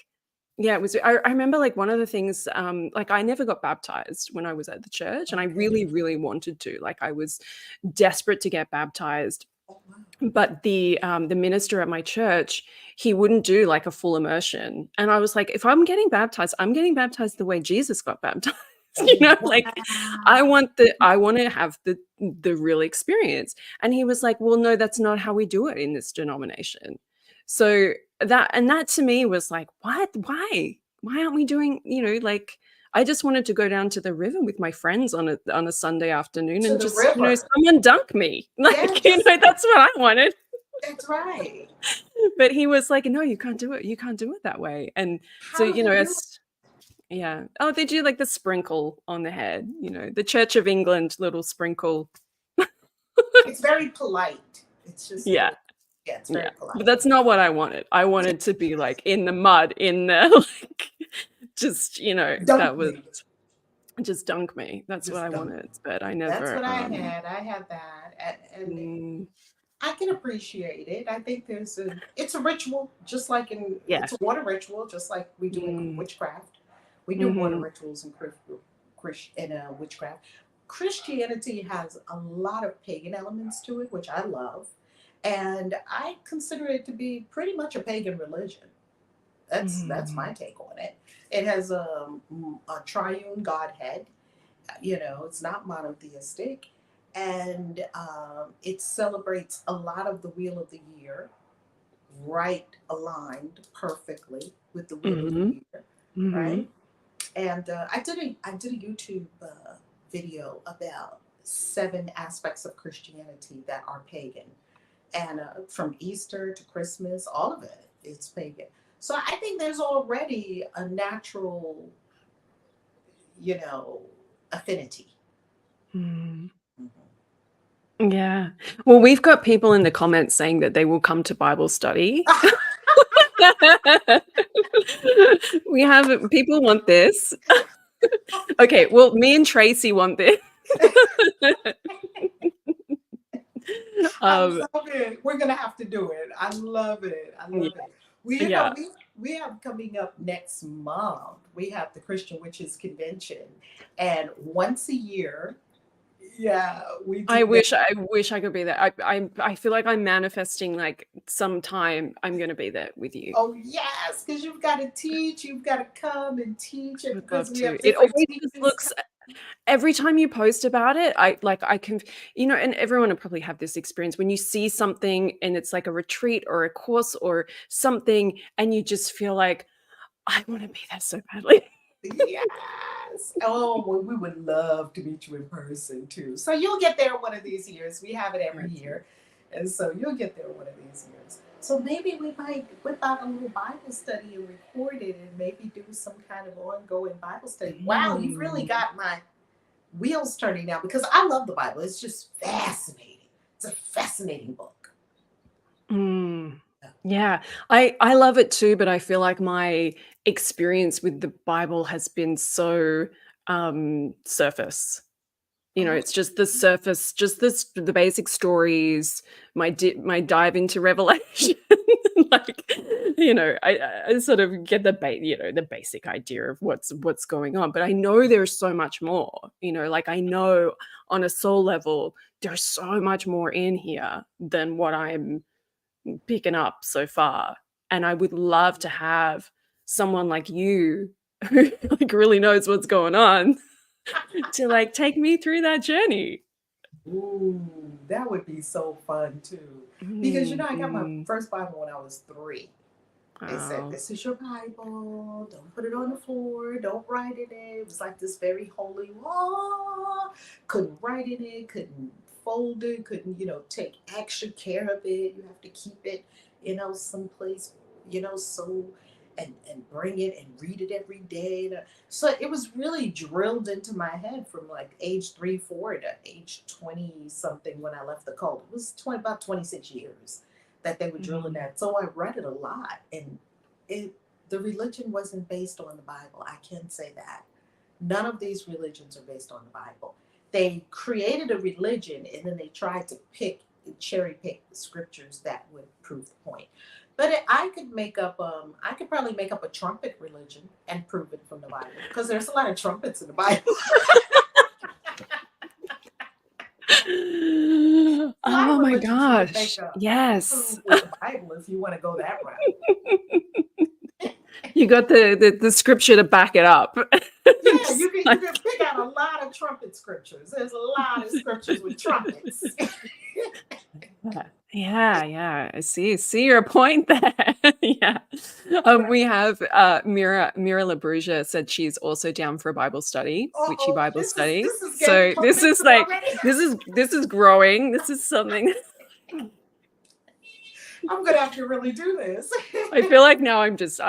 [SPEAKER 1] yeah, it was, I remember like one of the things, like I never got baptized when I was at the church, and I really,
[SPEAKER 2] Okay.
[SPEAKER 1] really wanted to, like I was desperate to get baptized.
[SPEAKER 2] Oh, wow.
[SPEAKER 1] But the minister at my church, he wouldn't do like a full immersion. And I was like, if I'm getting baptized, I'm getting baptized the way Jesus got baptized. You know, like I
[SPEAKER 2] Wow.
[SPEAKER 1] want to have the real experience. And he was like, well, no, that's not how we do it in this denomination. So that to me was like, what? Why aren't we doing, you know, like I just wanted to go down to the river with my friends on a Sunday afternoon
[SPEAKER 2] To
[SPEAKER 1] and
[SPEAKER 2] the
[SPEAKER 1] just, you know,
[SPEAKER 2] river.
[SPEAKER 1] someone dunk me.
[SPEAKER 2] Yeah,
[SPEAKER 1] Like, you
[SPEAKER 2] just
[SPEAKER 1] know, that's what I wanted.
[SPEAKER 2] that's right.
[SPEAKER 1] But he was like, no, you can't do it. You can't do it that way. And so,
[SPEAKER 2] How do
[SPEAKER 1] you know,
[SPEAKER 2] they do it?
[SPEAKER 1] as yeah. Oh, they do like the sprinkle on the head, you know, the Church of England little sprinkle.
[SPEAKER 2] It's very polite. It's just
[SPEAKER 1] Yeah.
[SPEAKER 2] very, yeah, it's
[SPEAKER 1] Yeah.
[SPEAKER 2] very polite.
[SPEAKER 1] But that's not what I wanted. I wanted to be like in the mud, in the like just, you know, that
[SPEAKER 2] Dunk
[SPEAKER 1] was
[SPEAKER 2] me.
[SPEAKER 1] just dunk me. That's what
[SPEAKER 2] Just
[SPEAKER 1] I
[SPEAKER 2] dunk.
[SPEAKER 1] wanted. But I
[SPEAKER 2] That's
[SPEAKER 1] never
[SPEAKER 2] what I had. I had that, and
[SPEAKER 1] mm,
[SPEAKER 2] I can appreciate it. I think it's a ritual, just like
[SPEAKER 1] yeah.
[SPEAKER 2] it's a water ritual, just like we do in
[SPEAKER 1] Mm,
[SPEAKER 2] witchcraft. We do water
[SPEAKER 1] hmm
[SPEAKER 2] rituals in witchcraft. Christianity has a lot of pagan elements to it, which I love, and I consider it to be pretty much a pagan religion. That's
[SPEAKER 1] mm,
[SPEAKER 2] my take on it. It has a triune Godhead. You know, it's not monotheistic, and it celebrates a lot of the wheel of the year, right aligned perfectly with the wheel of the
[SPEAKER 1] hmm
[SPEAKER 2] year,
[SPEAKER 1] hmm
[SPEAKER 2] right? And I did a YouTube video about 7 aspects of Christianity that are pagan, and from Easter to Christmas, all of it is pagan. So I think there's already a natural, you know, affinity.
[SPEAKER 1] mm.
[SPEAKER 2] Mhm.
[SPEAKER 1] Yeah. Well, we've got people in the comments saying that they will come to Bible study. We have people want this. Okay, well, me and Tracy want this.
[SPEAKER 2] I
[SPEAKER 1] Um,
[SPEAKER 2] love it. We're gonna have to do it. I love it. I
[SPEAKER 1] yeah,
[SPEAKER 2] love it. We, you know,
[SPEAKER 1] yeah.
[SPEAKER 2] we have coming up next month. We have the Christian Witches Convention, and once a year, yeah, we do.
[SPEAKER 1] I wish I could be there. I feel like I'm manifesting like sometime I'm gonna be there with you.
[SPEAKER 2] Oh yes, because you've got to teach. You've got to come and teach it
[SPEAKER 1] I'd
[SPEAKER 2] because
[SPEAKER 1] love
[SPEAKER 2] we
[SPEAKER 1] to.
[SPEAKER 2] have
[SPEAKER 1] It
[SPEAKER 2] different
[SPEAKER 1] always just
[SPEAKER 2] teachers.
[SPEAKER 1] looks every time you post about it, I can, you know, and everyone will probably have this experience when you see something and it's like a retreat or a course or something, and you just feel like, I want to be there so badly.
[SPEAKER 2] Yes. Oh, well, we would love to meet you in person too. So you'll get there one of these years. We have it every year. And so you'll get there one of these years. So maybe we might whip out a little Bible study and record it and maybe do some kind of ongoing Bible study. Wow, you've really
[SPEAKER 1] Mm.
[SPEAKER 2] got my wheels turning now because I love the Bible. It's just fascinating. It's a fascinating book.
[SPEAKER 1] Mm. Yeah, I love it too, but I feel like my experience with the Bible has been so surface. You know,
[SPEAKER 2] Oh,
[SPEAKER 1] it's just the surface, just the basic stories, my dive into Revelation. Like, you know, I sort of get you know, the basic idea of what's going on, but I know there's so much more, you know, like I know on a soul level, there's so much more in here than what I'm picking up so far. And I would love to have someone like you who like really knows what's going on to like take me through that journey.
[SPEAKER 2] ooh, that would be so fun too. Because you know, I got my
[SPEAKER 1] Mhm.
[SPEAKER 2] first Bible when I was 3. They said,
[SPEAKER 1] Wow.
[SPEAKER 2] "This is your Bible. Don't put it on the floor. Don't write in it." It was like this very holy wall. Couldn't write in it. Couldn't fold it. Couldn't, take extra care of it. You have to keep it, someplace, so and bring it and read it every day. So it was really drilled into my head from like age 3, 4 to age 20 something when I left the cult. It was about 26 years that they were drilling
[SPEAKER 1] Mhm.
[SPEAKER 2] that. So I read it a lot, and it the religion wasn't based on the Bible. I can say that. None of these religions are based on the Bible. They created a religion and then they tried to pick cherry pick the scriptures that would prove the point. But I could make up, I could probably make up a trumpet religion and prove it from the Bible, because there's a lot of trumpets in the Bible.
[SPEAKER 1] Oh my
[SPEAKER 2] Religions you could
[SPEAKER 1] gosh.
[SPEAKER 2] make up
[SPEAKER 1] Yes.
[SPEAKER 2] prove with the Bible if you want to go that route.
[SPEAKER 1] You got the scripture to back it up.
[SPEAKER 2] Yeah, you can pick out a lot of trumpet scriptures. There's a lot of scriptures with trumpets.
[SPEAKER 1] Yeah. I see your point there. Yeah. We have Mira LaBruja said she's also down for a Bible study, witchy Bible study. So this is like this is growing. This is something.
[SPEAKER 2] I'm gonna have to really do this.
[SPEAKER 1] I feel like now I'm just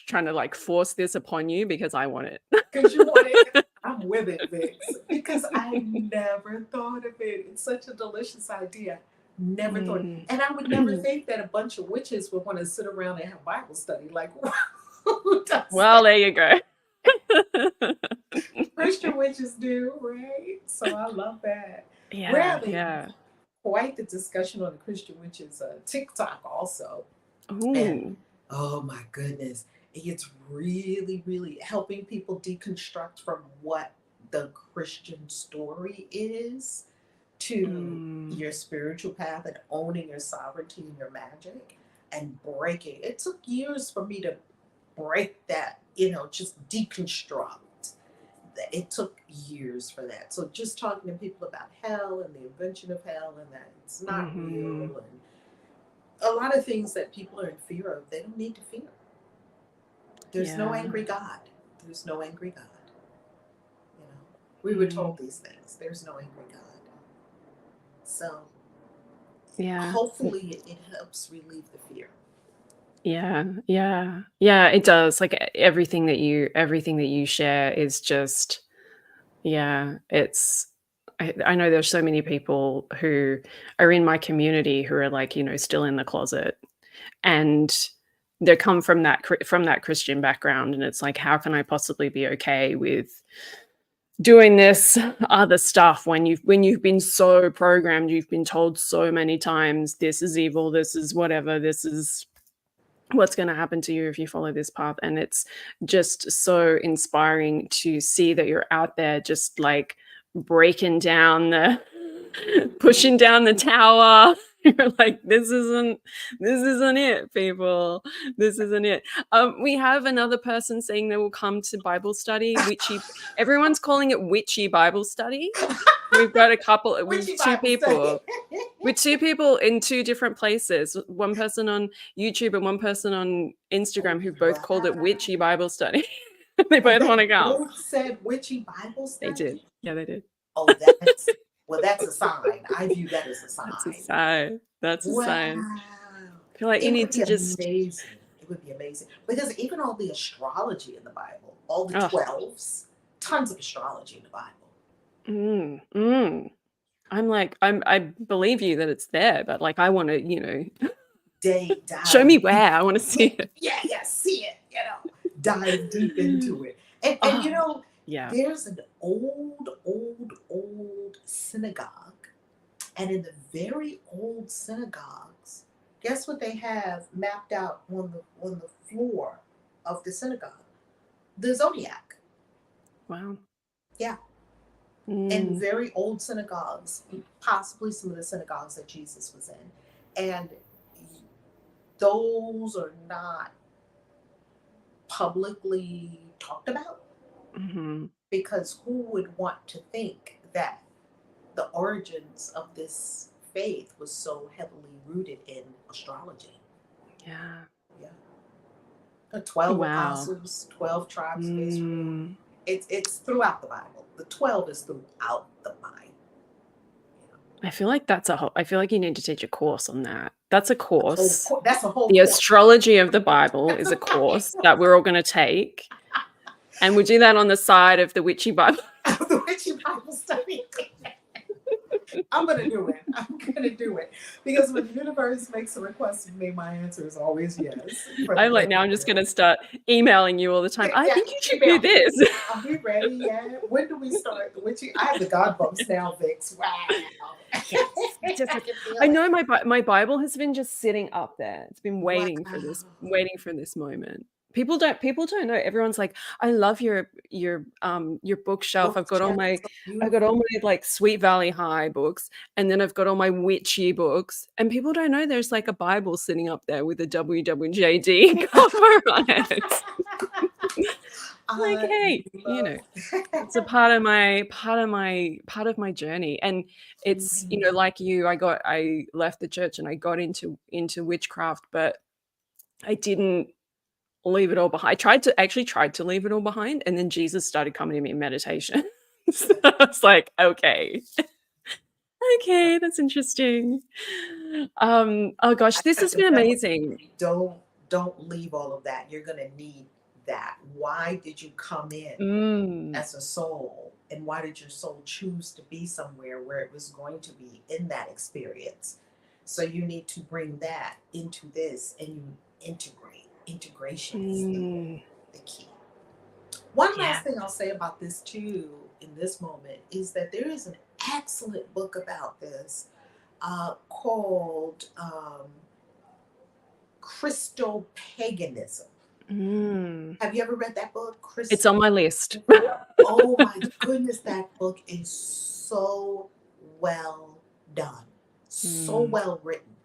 [SPEAKER 1] trying to like force this upon you because I want it.
[SPEAKER 2] Because you want it. I'm with it, Vix. Because I never thought of it. It's such a delicious idea. Never thought. And I would never think that a bunch of witches would want to sit around and have Bible study. Like, who does
[SPEAKER 1] well,
[SPEAKER 2] that?
[SPEAKER 1] there you go.
[SPEAKER 2] Christian witches do, right? So I love that.
[SPEAKER 1] Yeah.
[SPEAKER 2] Quite the discussion on the Christian witches TikTok also.
[SPEAKER 1] Ooh.
[SPEAKER 2] And oh my goodness, it's really, really helping people deconstruct from what the Christian story is to your spiritual path and owning your sovereignty and your magic and breaking. It took years for me to break that, just deconstruct. It took years for that. So just talking to people about hell and the invention of hell and that it's not real, and a lot of things that people are in fear of, they don't need to fear. There's no angry God. There's no angry God. We were told these things. There's no angry God. So hopefully it helps relieve the fear.
[SPEAKER 1] Yeah, it does. Like everything that you share is just, it's, I know there's so many people who are in my community who are like, still in the closet, and they come from that Christian background, and it's like, how can I possibly be okay with doing this other stuff when you've been so programmed, you've been told so many times, this is evil, this is whatever, this is what's going to happen to you if you follow this path. And it's just so inspiring to see that you're out there just like pushing down the tower. You're like, this isn't it, people. This isn't it. We have another person saying they will come to Bible study. Everyone's calling it witchy Bible study. We've got a couple with two people in two different places. One person on YouTube and one person on Instagram who both called it witchy Bible study. They both want to come.
[SPEAKER 2] Both said witchy Bible study?
[SPEAKER 1] They did. Yeah, they did.
[SPEAKER 2] Oh, that's a sign. I view that as a sign.
[SPEAKER 1] That's a sign. I feel like
[SPEAKER 2] you need to just... Amazing. It would be amazing. Because even all the astrology in the Bible, all the 12s, tons of astrology in the Bible.
[SPEAKER 1] I'm like, I believe you that it's there, but like, I want to, show me where. I want to see it.
[SPEAKER 2] Yeah, see it, dive deep into it. And there's an old synagogue, and in the very old synagogues, guess what they have mapped out on the floor of the synagogue? The zodiac.
[SPEAKER 1] Wow.
[SPEAKER 2] Yeah. In very old synagogues, possibly some of the synagogues that Jesus was in. And those are not publicly talked about. Because who would want to think that the origins of this faith was so heavily rooted in astrology?
[SPEAKER 1] Yeah.
[SPEAKER 2] The 12 apostles, 12 tribes of Israel. It's throughout the Bible. The 12 is throughout the Bible.
[SPEAKER 1] I feel like I feel like you need to teach a course on that. That's a course.
[SPEAKER 2] That's a whole
[SPEAKER 1] The
[SPEAKER 2] course.
[SPEAKER 1] astrology of the Bible is a course that we're all going to take. And we do that on the side of the witchy Bible.
[SPEAKER 2] The witchy Bible study. I'm gonna do it. I'm gonna do it because when the universe makes a request of me, my answer is always yes.
[SPEAKER 1] I'm like, now I'm just going to start emailing you all the time. I
[SPEAKER 2] Yeah,
[SPEAKER 1] think you should
[SPEAKER 2] email
[SPEAKER 1] do
[SPEAKER 2] me.
[SPEAKER 1] this.
[SPEAKER 2] Are we ready yet? When do we start the witchy? I have the God bumps now, Vix. Wow.
[SPEAKER 1] Yes.
[SPEAKER 2] I can feel
[SPEAKER 1] I
[SPEAKER 2] it.
[SPEAKER 1] know my Bible has been just sitting up there. It's been
[SPEAKER 2] Wow.
[SPEAKER 1] waiting for this moment. People don't know. Everyone's like, I love your bookshelf.
[SPEAKER 2] Bookshelf is so
[SPEAKER 1] I've got all
[SPEAKER 2] beautiful.
[SPEAKER 1] my like Sweet Valley High books, and then I've got all my witchy books. And people don't know there's like a Bible sitting up there with a WWJD cover on it. Like,
[SPEAKER 2] I
[SPEAKER 1] hey,
[SPEAKER 2] love
[SPEAKER 1] it's a part of my journey. And it's, like you, I left the church and I got into witchcraft, but I didn't leave it all behind. I tried to leave it all behind, and then Jesus started coming to me in meditation. So I was like, okay. Okay, that's interesting. Oh gosh,
[SPEAKER 2] I
[SPEAKER 1] this
[SPEAKER 2] have
[SPEAKER 1] has
[SPEAKER 2] to
[SPEAKER 1] been
[SPEAKER 2] tell
[SPEAKER 1] amazing.
[SPEAKER 2] you, don't leave all of that. You're gonna need that. Why did you come in
[SPEAKER 1] Mm,
[SPEAKER 2] as a soul? And why did your soul choose to be somewhere where it was going to be in that experience? So you need to bring that into this and you integrate. Integration is
[SPEAKER 1] mm,
[SPEAKER 2] the key. One
[SPEAKER 1] yeah.
[SPEAKER 2] last thing I'll say about this too in this moment is that there is an excellent book about this called Crystal Paganism.
[SPEAKER 1] Mm.
[SPEAKER 2] Have you ever read that book,
[SPEAKER 1] It's
[SPEAKER 2] Crystal?
[SPEAKER 1] on my list.
[SPEAKER 2] Oh my goodness, that book is so well done, so
[SPEAKER 1] Mm.
[SPEAKER 2] well written.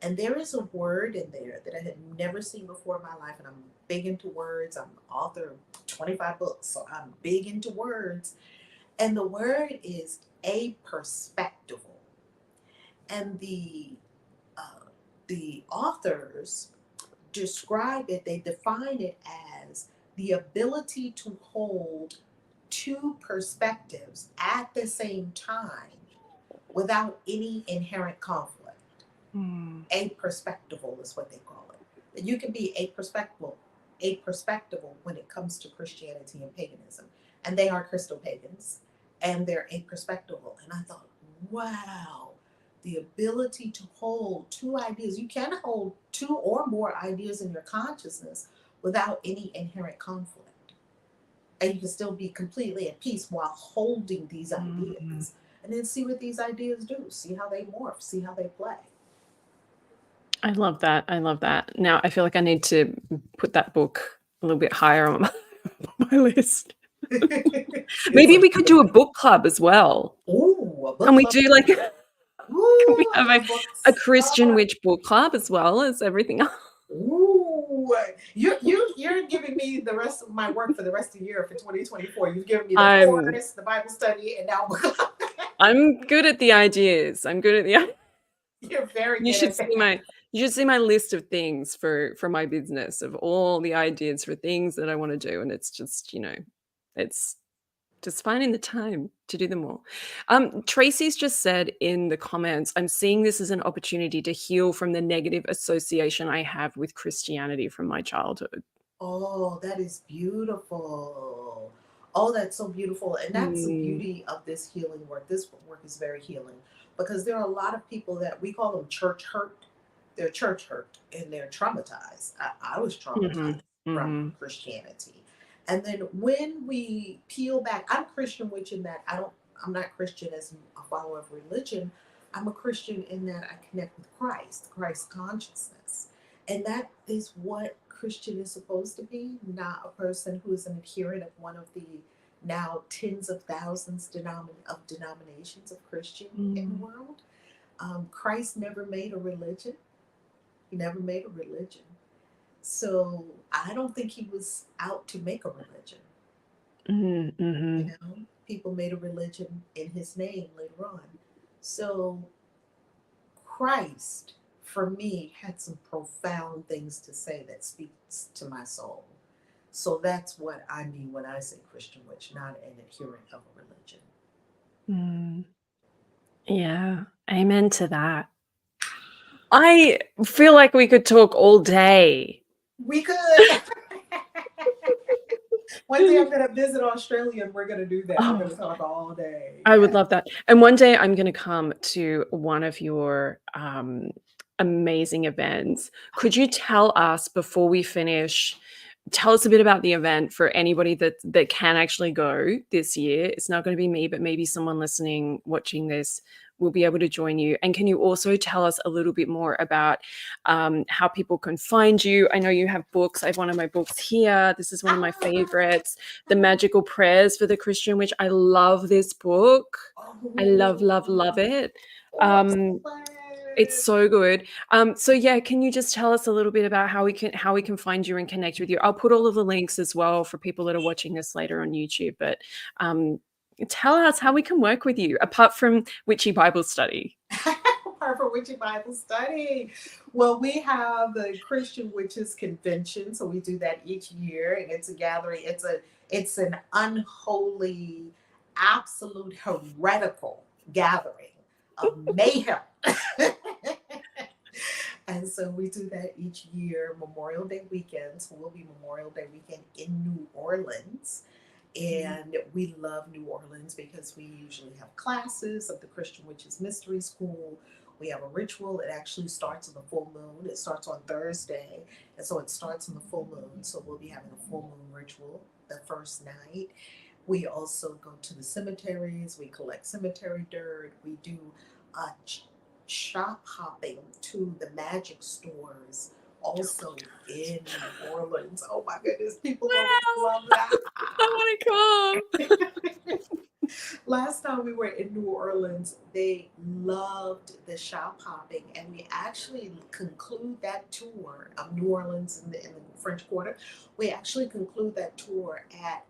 [SPEAKER 2] And there is a word in there that I had never seen before in my life. And I'm big into words. I'm an author of 25 books, so I'm big into words. And the word is a perspectival. And the authors describe it, they define it as the ability to hold two perspectives at the same time without any inherent conflict.
[SPEAKER 1] Mm.
[SPEAKER 2] A perspectival is what they call it. You can be a perspectival when it comes to Christianity and paganism. And they are crystal pagans and they're a perspectival. And I thought, wow, the ability to hold two ideas. You can hold two or more ideas in your consciousness without any inherent conflict. And you can still be completely at peace while holding these
[SPEAKER 1] Mm.
[SPEAKER 2] ideas. And then see what these ideas do. See how they morph, see how they play.
[SPEAKER 1] I love that. I love that. Now I feel like I need to put that book a little bit higher on my list.
[SPEAKER 2] It's
[SPEAKER 1] Maybe
[SPEAKER 2] a
[SPEAKER 1] we could do a book club as well.
[SPEAKER 2] ooh, a
[SPEAKER 1] Can
[SPEAKER 2] book
[SPEAKER 1] we
[SPEAKER 2] club.
[SPEAKER 1] do like can we
[SPEAKER 2] Ooh,
[SPEAKER 1] have
[SPEAKER 2] the
[SPEAKER 1] a
[SPEAKER 2] books.
[SPEAKER 1] Christian witch book club as well as everything else?
[SPEAKER 2] Ooh, you're giving me the rest of my work for the rest of the year for 2024. You've given me the
[SPEAKER 1] I'm
[SPEAKER 2] course, the Bible study, and now book club.
[SPEAKER 1] I'm good at the ideas. I'm good at the
[SPEAKER 2] You're very
[SPEAKER 1] you
[SPEAKER 2] good
[SPEAKER 1] should
[SPEAKER 2] at
[SPEAKER 1] see
[SPEAKER 2] that.
[SPEAKER 1] my list of things for my business, of all the ideas for things that I want to do, and it's just, it's just finding the time to do them all. Tracy's just said in the comments, I'm seeing this as an opportunity to heal from the negative association I have with Christianity from my childhood.
[SPEAKER 2] Oh, that is beautiful. Oh, that's so beautiful. And that's the
[SPEAKER 1] Mm,
[SPEAKER 2] beauty of this healing work. This work is very healing because there are a lot of people that we call them church hurt. They're church hurt and they're traumatized. I was
[SPEAKER 1] mhm,
[SPEAKER 2] traumatized from
[SPEAKER 1] mhm,
[SPEAKER 2] Christianity. And then when we peel back, I'm Christian, which in that I'm not Christian as a follower of religion. I'm a Christian in that I connect with Christ consciousness. And that is what Christian is supposed to be, not a person who is an adherent of one of the now tens of thousands of denominations of Christian in the
[SPEAKER 1] mm,
[SPEAKER 2] world. Christ never made a religion. He never made a religion. So I don't think he was out to make a religion.
[SPEAKER 1] mhm,
[SPEAKER 2] You
[SPEAKER 1] mhm.
[SPEAKER 2] know, people made a religion in his name later on. So Christ, for me, had some profound things to say that speaks to my soul. So that's what I mean when I say Christian witch, not an adherent of a religion.
[SPEAKER 1] Mm. Yeah, amen to that. I feel like we could talk all day.
[SPEAKER 2] We could. One day I'm going to visit Australia and we're going to do that. We're going
[SPEAKER 1] Oh,
[SPEAKER 2] to talk all day.
[SPEAKER 1] I would
[SPEAKER 2] Yeah.
[SPEAKER 1] love that. And one day I'm going to come to one of your amazing events. Could you tell us before we finish? Tell us a bit about the event for anybody that can actually go this year. It's not going to be me, but maybe someone listening, watching this will be able to join you. And can you also tell us a little bit more about how people can find you? I know you have books. I have one of my books here. This is one of my favorites, The Magical Prayers for the Christian Witch. I love this book. I love, love, love
[SPEAKER 2] Oh,
[SPEAKER 1] it.
[SPEAKER 2] awesome.
[SPEAKER 1] It's so good. So yeah, can you just tell us a little bit about how we can find you and connect with you? I'll put all of the links as well for people that are watching this later on YouTube. But tell us how we can work with you apart from Witchy Bible Study.
[SPEAKER 2] For Witchy Bible Study. Well, we have the Christian Witches Convention, so we do that each year, and it's a gathering. It's an unholy, absolute heretical gathering of mayhem. And so we do that each year, Memorial Day weekend. So we'll be Memorial Day weekend in New Orleans. And we love New Orleans because we usually have classes of the Christian Witches Mystery School. We have a ritual. It actually starts on the full moon. It starts on Thursday. And so it starts on the full moon. So we'll be having a full moon ritual the first night. We also go to the cemeteries. We collect cemetery dirt. We do shop hopping to the Magick stores also in New Orleans. Oh my goodness, people
[SPEAKER 1] Wow,
[SPEAKER 2] love that.
[SPEAKER 1] I want to come.
[SPEAKER 2] Last time we were in New Orleans, they loved the shop hopping, and we actually conclude that tour of New Orleans in the French Quarter. We actually conclude that tour at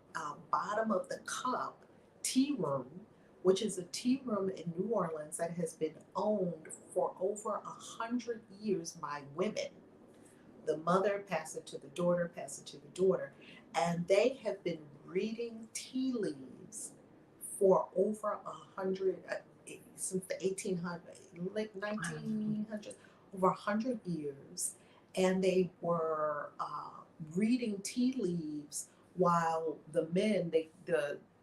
[SPEAKER 2] Bottom of the Cup Tea Room, which is a tea room in New Orleans that has been owned for over 100 years by women. The mother passed it to the daughter, passed it to the daughter, and they have been reading tea leaves for over 100 since the 1800s, like 1900s, over 100 years, and they were reading tea leaves while the men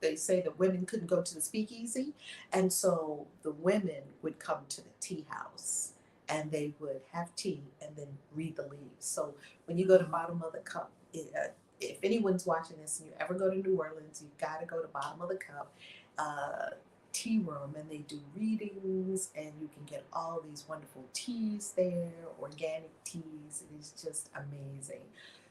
[SPEAKER 2] they say the women couldn't go to the speakeasy, and so the women would come to the tea house and they would have tea and then read the leaves. So when you go to Bottom of the Cup, if anyone's watching this and you ever go to New Orleans, you've got to go to Bottom of the Cup tea room, and they do readings, and you can get all these wonderful teas there, organic teas. It is just amazing.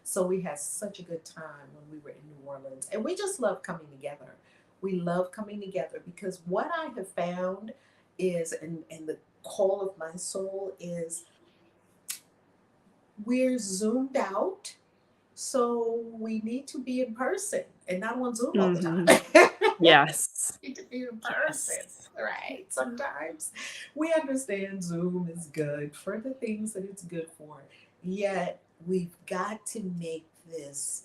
[SPEAKER 2] So we had such a good time when we were in New Orleans, and we just love coming together. We love coming together because what I have found is, and the call of my soul is, we're zoomed out, so we need to be in person and not on Zoom all the time.
[SPEAKER 1] Yes.
[SPEAKER 2] Need to be in person,
[SPEAKER 1] Yes.
[SPEAKER 2] right? Sometimes we understand Zoom is good for the things that it's good for, yet we've got to make this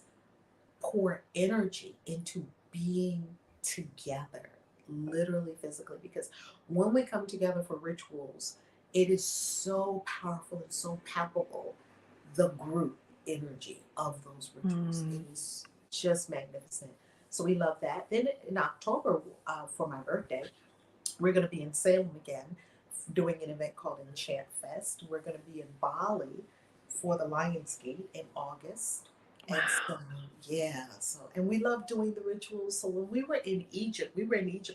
[SPEAKER 2] pour energy into being together, literally, physically, because when we come together for rituals, it is so powerful and so palpable, the group energy of those rituals. It is just magnificent. So we love that. Then in October, for my birthday, we're going to be in Salem again, doing an event called Enchant Fest. We're going to be in Bali for the Lionsgate in August. And so, yeah, and we love doing the rituals. So when we were in Egypt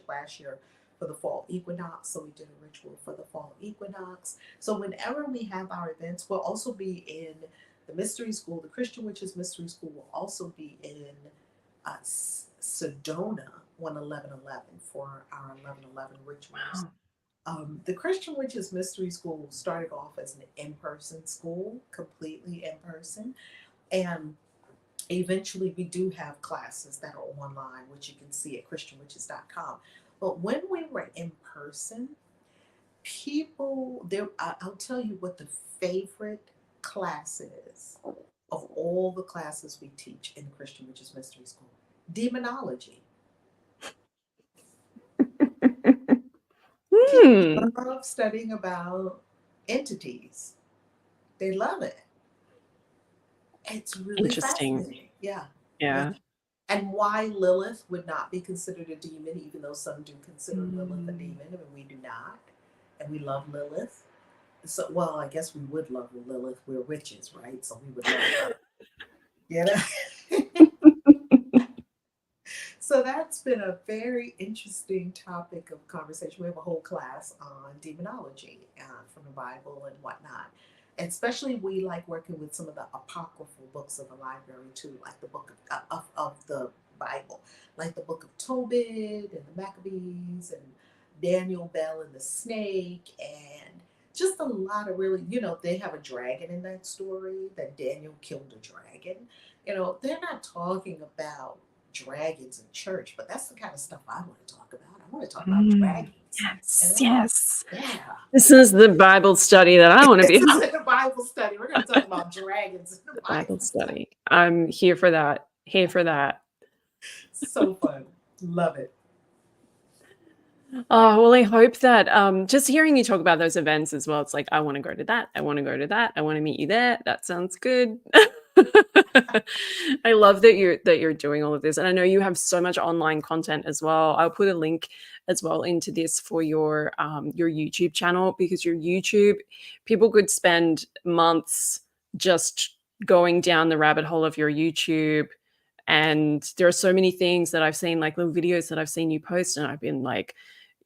[SPEAKER 2] last year for the fall equinox. So we did a ritual for the fall equinox. So whenever we have our events, we'll also be in the mystery school. The Christian Witches Mystery School will also be in Sedona on 11/11 for our 11/11 rituals.
[SPEAKER 1] Wow.
[SPEAKER 2] The Christian Witches Mystery School started off as an in-person school, completely in person, and eventually we do have classes that are online, which you can see at christianwitches.com. But when we were in person, people there, I'll tell you what the favorite class is of all the classes we teach in the Christian Witches Mystery School: demonology.
[SPEAKER 1] Hmm.
[SPEAKER 2] People love studying about entities. They love it. It's really
[SPEAKER 1] Interesting.
[SPEAKER 2] fascinating. Yeah. Yeah.
[SPEAKER 1] Yeah.
[SPEAKER 2] And why Lilith would not be considered a demon, even though some do consider Lilith a
[SPEAKER 1] Mm.
[SPEAKER 2] demon, and we do not. And we love Lilith. So, well, I guess we would love Lilith. We're witches, right? So we would love her. You know? So that's been a very interesting topic of conversation. We have a whole class on demonology from the Bible and whatnot. And especially we like working with some of the apocryphal books of the library too, like the book of the Bible, like the book of Tobit and the Maccabees and Daniel Bell and the snake, and just a lot of really, they have a dragon in that story, that Daniel killed a dragon. They're not talking about dragons in church, but that's the kind of stuff I want to talk about. I want to talk about dragons.
[SPEAKER 1] Yes, yes.
[SPEAKER 2] Yeah.
[SPEAKER 1] This is the Bible study that I want to be
[SPEAKER 2] This
[SPEAKER 1] on.
[SPEAKER 2] is the Bible study. We're going to talk about dragons in the
[SPEAKER 1] Bible study. I'm here for that. Here for that.
[SPEAKER 2] So fun. Love it.
[SPEAKER 1] Oh, well, I hope that just hearing you talk about those events as well, it's like, I want to go to that. I want to go to that. I want to meet you there. That sounds good. I love that you're doing all of this. And I know you have so much online content as well. I'll put a link as well into this for your YouTube channel, because your YouTube, people could spend months just going down the rabbit hole of your YouTube. And there are so many things that I've seen, like little videos that I've seen you post, and I've been like,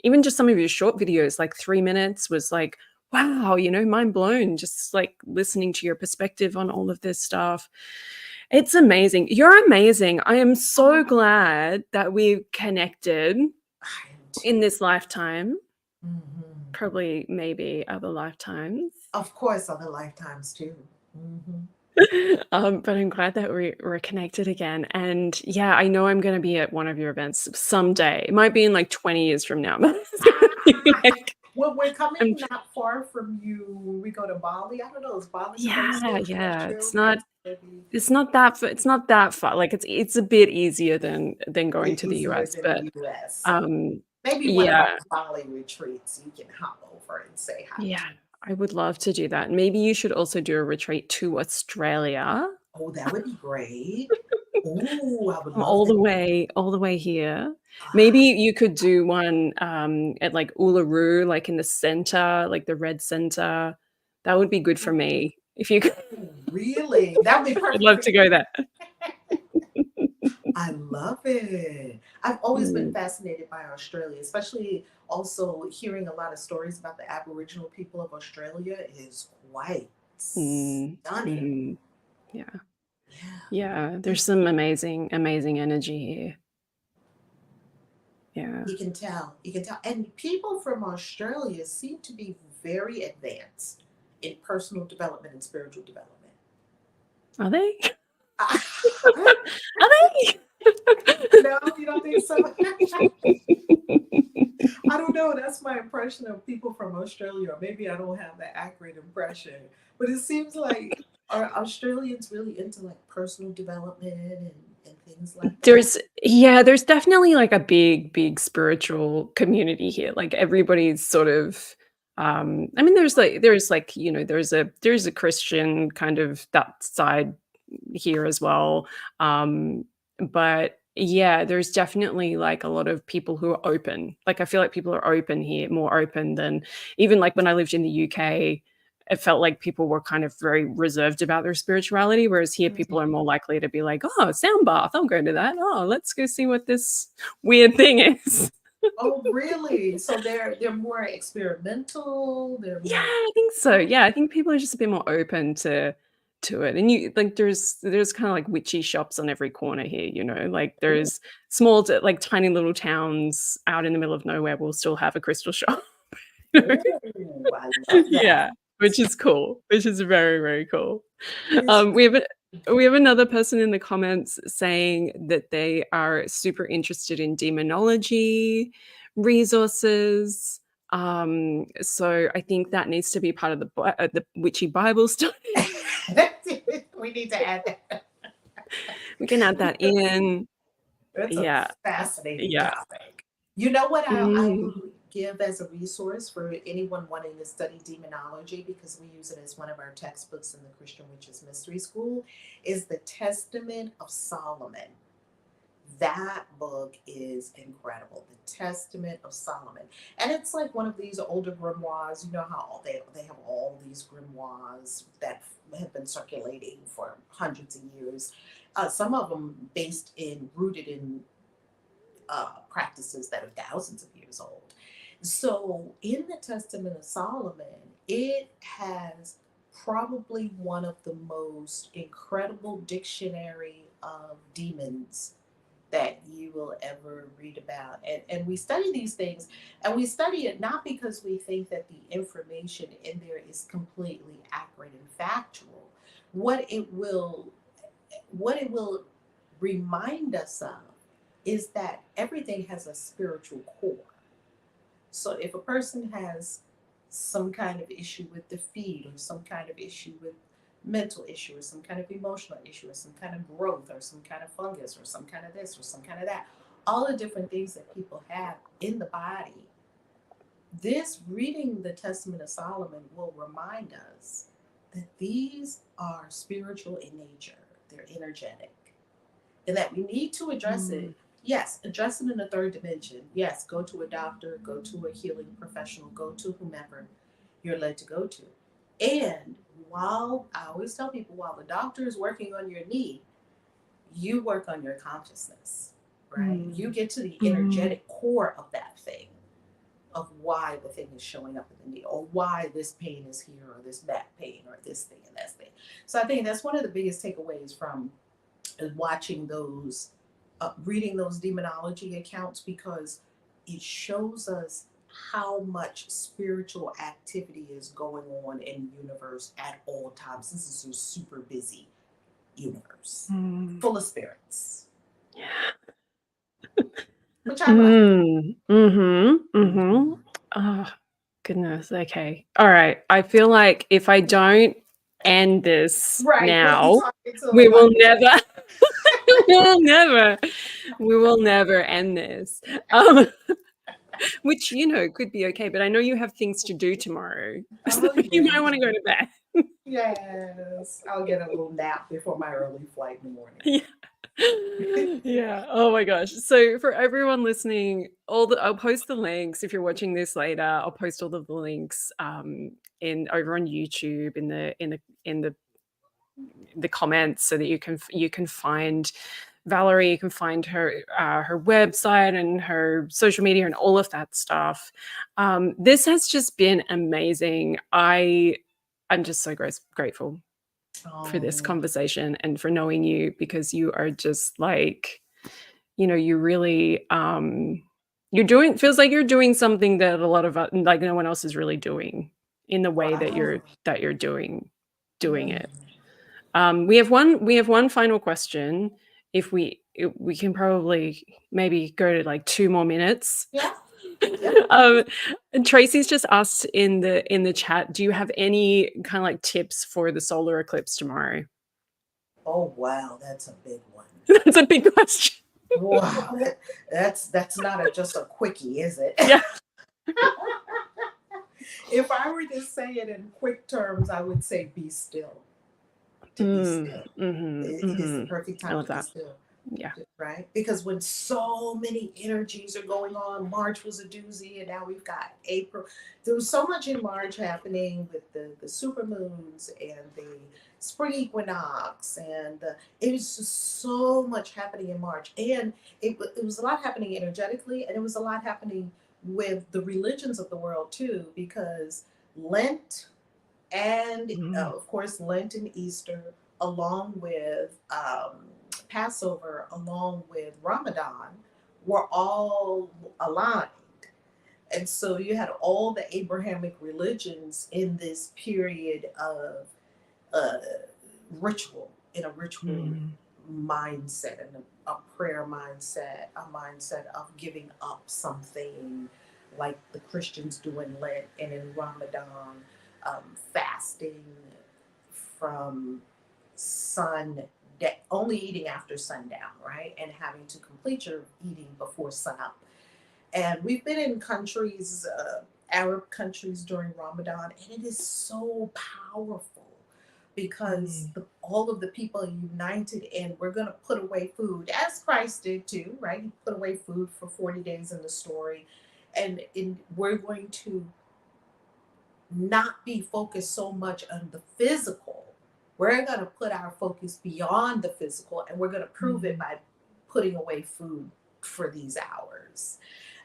[SPEAKER 1] even just some of your short videos, like 3 minutes, was like, wow, mind blown, just like listening to your perspective on all of this stuff. It's amazing. You're amazing. I am so glad that we've connected in this lifetime.
[SPEAKER 2] Mm-hmm.
[SPEAKER 1] Probably, maybe other lifetimes.
[SPEAKER 2] Of course, other lifetimes too. Mm-hmm.
[SPEAKER 1] But I'm glad that we're connected again. And yeah, I know I'm going to be at one of your events someday. It might be in like 20 years from now.
[SPEAKER 2] Well, we're coming not far from you when we go to Bali. I don't know, is Bali close to
[SPEAKER 1] Yeah. It's not that far. Like it's a bit easier than going to the US. But
[SPEAKER 2] maybe one of our Bali retreats, you can hop over and say hi.
[SPEAKER 1] Yeah, I would love to do that. Maybe you should also do a retreat to Australia.
[SPEAKER 2] Oh, that would be great. Oh, I would love
[SPEAKER 1] all the way here. Maybe you could do one at like Uluru, like in the center, like the red center. That would be good for me. If you could.
[SPEAKER 2] Really? That would be perfect.
[SPEAKER 1] I'd love to go there.
[SPEAKER 2] I love it. I've always been fascinated by Australia, especially also hearing a lot of stories about the Aboriginal people of Australia is quite stunning.
[SPEAKER 1] Yeah, there's some amazing energy here. Yeah.
[SPEAKER 2] You can tell. And people from Australia seem to be very advanced in personal development and spiritual development.
[SPEAKER 1] Are they?
[SPEAKER 2] Are they? No, you don't think so? I don't know. That's my impression of people from Australia. Or maybe I don't have the accurate impression. But it seems like, are Australians really into like personal development and things like that?
[SPEAKER 1] There's definitely like a big spiritual community here. Like everybody's sort of I mean there's a Christian kind of that side here as well. But yeah, there's definitely like a lot of people who are open. Like I feel like people are open here, more open than even like when I lived in the UK. It felt like people were kind of very reserved about their spirituality, whereas here people are more likely to be like, oh, sound bath, I'll go to that. Oh, let's go see what this weird thing is.
[SPEAKER 2] Oh, really? So they're more experimental.
[SPEAKER 1] Yeah, I think so. Yeah, I think people are just a bit more open to it. And you like there's kind of like witchy shops on every corner here, like there's small like tiny little towns out in the middle of nowhere will still have a crystal shop.
[SPEAKER 2] Ooh, I love that.
[SPEAKER 1] Yeah, which is cool, which is very, very cool. We have another person in the comments saying that they are super interested in demonology resources. So I think that needs to be part of the witchy Bible study.
[SPEAKER 2] We need to add that.
[SPEAKER 1] We can add that in.
[SPEAKER 2] That's a fascinating topic. You know what I will give as a resource for anyone wanting to study demonology, because we use it as one of our textbooks in the Christian Witches Mystery School, is the Testament of Solomon. That book is incredible. The Testament of Solomon. And it's like one of these older grimoires. You know how they have all these grimoires that have been circulating for hundreds of years. Some of them rooted in practices that are thousands of years old. So in the Testament of Solomon, it has probably one of the most incredible dictionary of demons that you will ever read about. And we study these things, and we study it not because we think that the information in there is completely accurate and factual. What it will what it will remind us of is that everything has a spiritual core. So if a person has some kind of issue with defeat, or some kind of issue with mental issue, or some kind of emotional issue, or some kind of growth, or some kind of fungus, or some kind of this, or some kind of that, all the different things that people have in the body, this reading the Testament of Solomon will remind us that these are spiritual in nature, they're energetic, and that we need to address it. Yes, address it in the third dimension. Yes, go to a doctor, go to a healing professional, go to whomever you're led to go to. And while I always tell people, while the doctor is working on your knee, you work on your consciousness, right? You get to the energetic core of that thing, of why the thing is showing up in the knee, or why this pain is here, or this back pain, or this thing and that thing. So I think that's one of the biggest takeaways from watching those, reading those demonology accounts, because it shows us how much spiritual activity is going on in the universe at all times. This is a super busy universe, full of spirits.
[SPEAKER 1] Yeah.
[SPEAKER 2] Which I like.
[SPEAKER 1] Oh, goodness. Okay. All right. I feel like if I don't end this now, we will never, we will never end this. Which, could be okay, but I know you have things to do tomorrow. So you might want to go to bed.
[SPEAKER 2] Yes. I'll get a little nap before my early flight in the morning.
[SPEAKER 1] Yeah. Yeah. Oh my gosh. So for everyone listening, I'll post the links if you're watching this later. I'll post all of the links over on YouTube in the comments, so that you can find Valerie, you can find her website and her social media and all of that stuff. This has just been amazing. I'm just so grateful for this conversation and for knowing you, because you are just like, you really feels like you're doing something that a lot of like no one else is really doing in the way that you're doing it. We have one final question. If we can probably maybe go to like 2 more minutes.
[SPEAKER 2] Yeah.
[SPEAKER 1] Tracy's just asked in the chat, do you have any kind of like tips for the solar eclipse tomorrow?
[SPEAKER 2] Oh wow, that's a big one.
[SPEAKER 1] That's a big question.
[SPEAKER 2] Wow, that's not just a quickie, is it?
[SPEAKER 1] Yeah.
[SPEAKER 2] If I were to say it in quick terms, I would say be still. To be still. It is the perfect time to be still.
[SPEAKER 1] Yeah.
[SPEAKER 2] Right? Because when so many energies are going on, March was a doozy, and now we've got April. There was so much in March happening with the supermoons and the spring equinox, and it was just so much happening in March. And it was a lot happening energetically, and it was a lot happening with the religions of the world too, because Lent and of course Lent and Easter, along with Passover, along with Ramadan, were all aligned. And so you had all the Abrahamic religions in this period of ritual, in a ritual mindset, and a prayer mindset, a mindset of giving up something, like the Christians do in Lent and in Ramadan, fasting from only eating after sundown, right? And having to complete your eating before sunup. And we've been in countries, Arab countries during Ramadan, and it is so powerful. because all of the people are united in we're going to put away food, as Christ did too, right? He put away food for 40 days in the story. And we're going to not be focused so much on the physical. We're going to put our focus beyond the physical, and we're going to prove it by putting away food for these hours.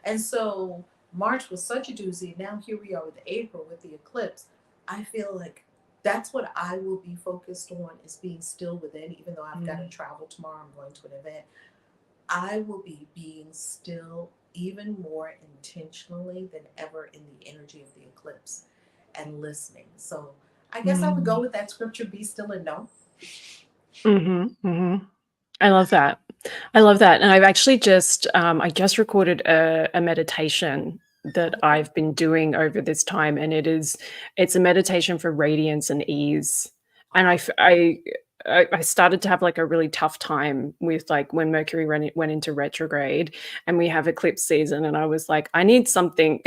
[SPEAKER 2] And so March was such a doozy. Now here we are with April with the eclipse. I feel like that's what I will be focused on, is being still within, even though I've got to travel tomorrow, I'm going to an event. I will be being still even more intentionally than ever in the energy of the eclipse and listening. So I guess I would go with that scripture, be still and know.
[SPEAKER 1] I love that. I love that. And I've actually I just recorded a meditation that I've been doing over this time. And it's a meditation for radiance and ease. And I started to have like a really tough time with like when Mercury went into retrograde and we have eclipse season. And I was like, I need something.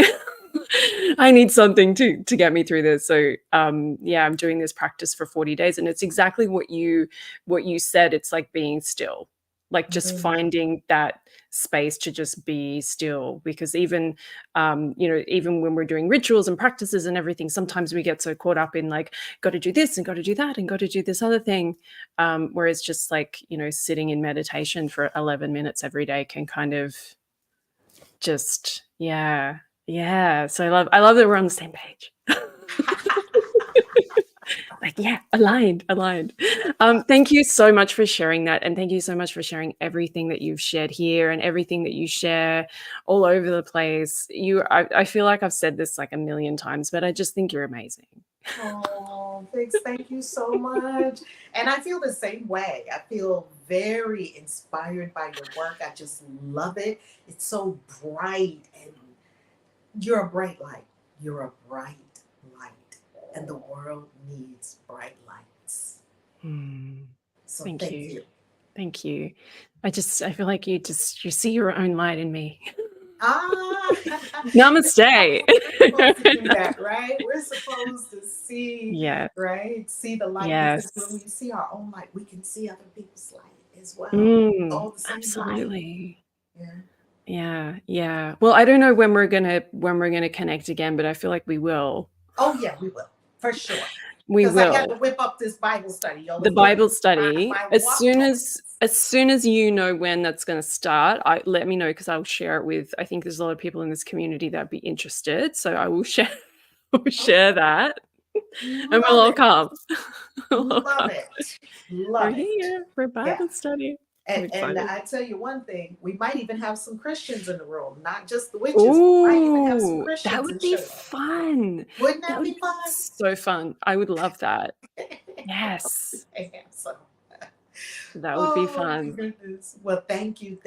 [SPEAKER 1] I need something to get me through this. So yeah, I'm doing this practice for 40 days. And it's exactly what you said. It's like being still, like just finding that space to just be still. Because even even when we're doing rituals and practices and everything, sometimes we get so caught up in like, got to do this and got to do that and got to do this other thing. Whereas just like, sitting in meditation for 11 minutes every day can kind of just, yeah. So I love that we're on the same page. Like, yeah, aligned. Thank you so much for sharing that. And thank you so much for sharing everything that you've shared here and everything that you share all over the place. I feel like I've said this like a million times, but I just think you're amazing.
[SPEAKER 2] Oh, thank you so much. And I feel the same way. I feel very inspired by your work. I just love it. It's so bright, and you're a bright light. You're a bright light, and the world needs bright lights. So
[SPEAKER 1] Thank you. Thank you. I feel like you see your own light in me. Namaste.
[SPEAKER 2] We're supposed to do that, right? We're supposed to see, right? See the light.
[SPEAKER 1] Yes.
[SPEAKER 2] Because when we see our own light, we can see other people's light as well. All the same
[SPEAKER 1] absolutely.
[SPEAKER 2] Light.
[SPEAKER 1] Yeah. Well, I don't know when we're gonna connect again, but I feel like we will.
[SPEAKER 2] Oh yeah, we will, for sure.
[SPEAKER 1] We will.
[SPEAKER 2] I got to whip up this Bible study.
[SPEAKER 1] The Bible study. As soon as you know when that's going to start, let me know, because I'll share it with. I think there's a lot of people in this community that'd be interested, so I will share. Share that, and we'll all come.
[SPEAKER 2] Love it.
[SPEAKER 1] We're here for Bible study.
[SPEAKER 2] And I tell you one thing, we might even have some Christians in the room, not just the witches. We might even have some Christians.
[SPEAKER 1] That would be fun.
[SPEAKER 2] Wouldn't that be fun?
[SPEAKER 1] So fun. I would love that. Yes. That would be fun.
[SPEAKER 2] My goodness. Well, thank you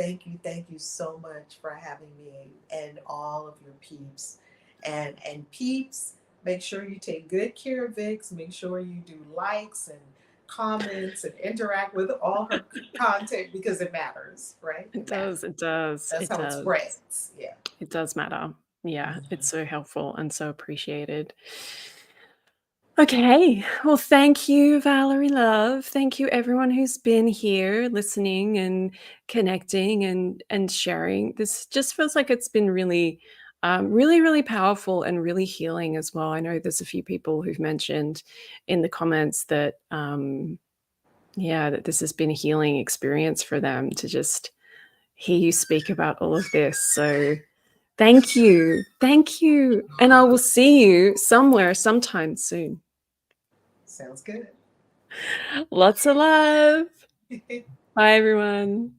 [SPEAKER 2] so much for having me and all of your peeps. And peeps, make sure you take good care of Vix. Make sure you do likes and comments and interact with all her content, because it matters, right?
[SPEAKER 1] It does.
[SPEAKER 2] That's how it spreads. Yeah.
[SPEAKER 1] It does matter. Yeah. It's so helpful and so appreciated. Okay. Well, thank you, Valerie Love. Thank you, everyone who's been here listening and connecting and sharing. This just feels like it's been really, really powerful and really healing as well. I know there's a few people who've mentioned in the comments that, that this has been a healing experience for them to just hear you speak about all of this. So thank you. And I will see you somewhere sometime soon.
[SPEAKER 2] Sounds good.
[SPEAKER 1] Lots of love. Bye, everyone.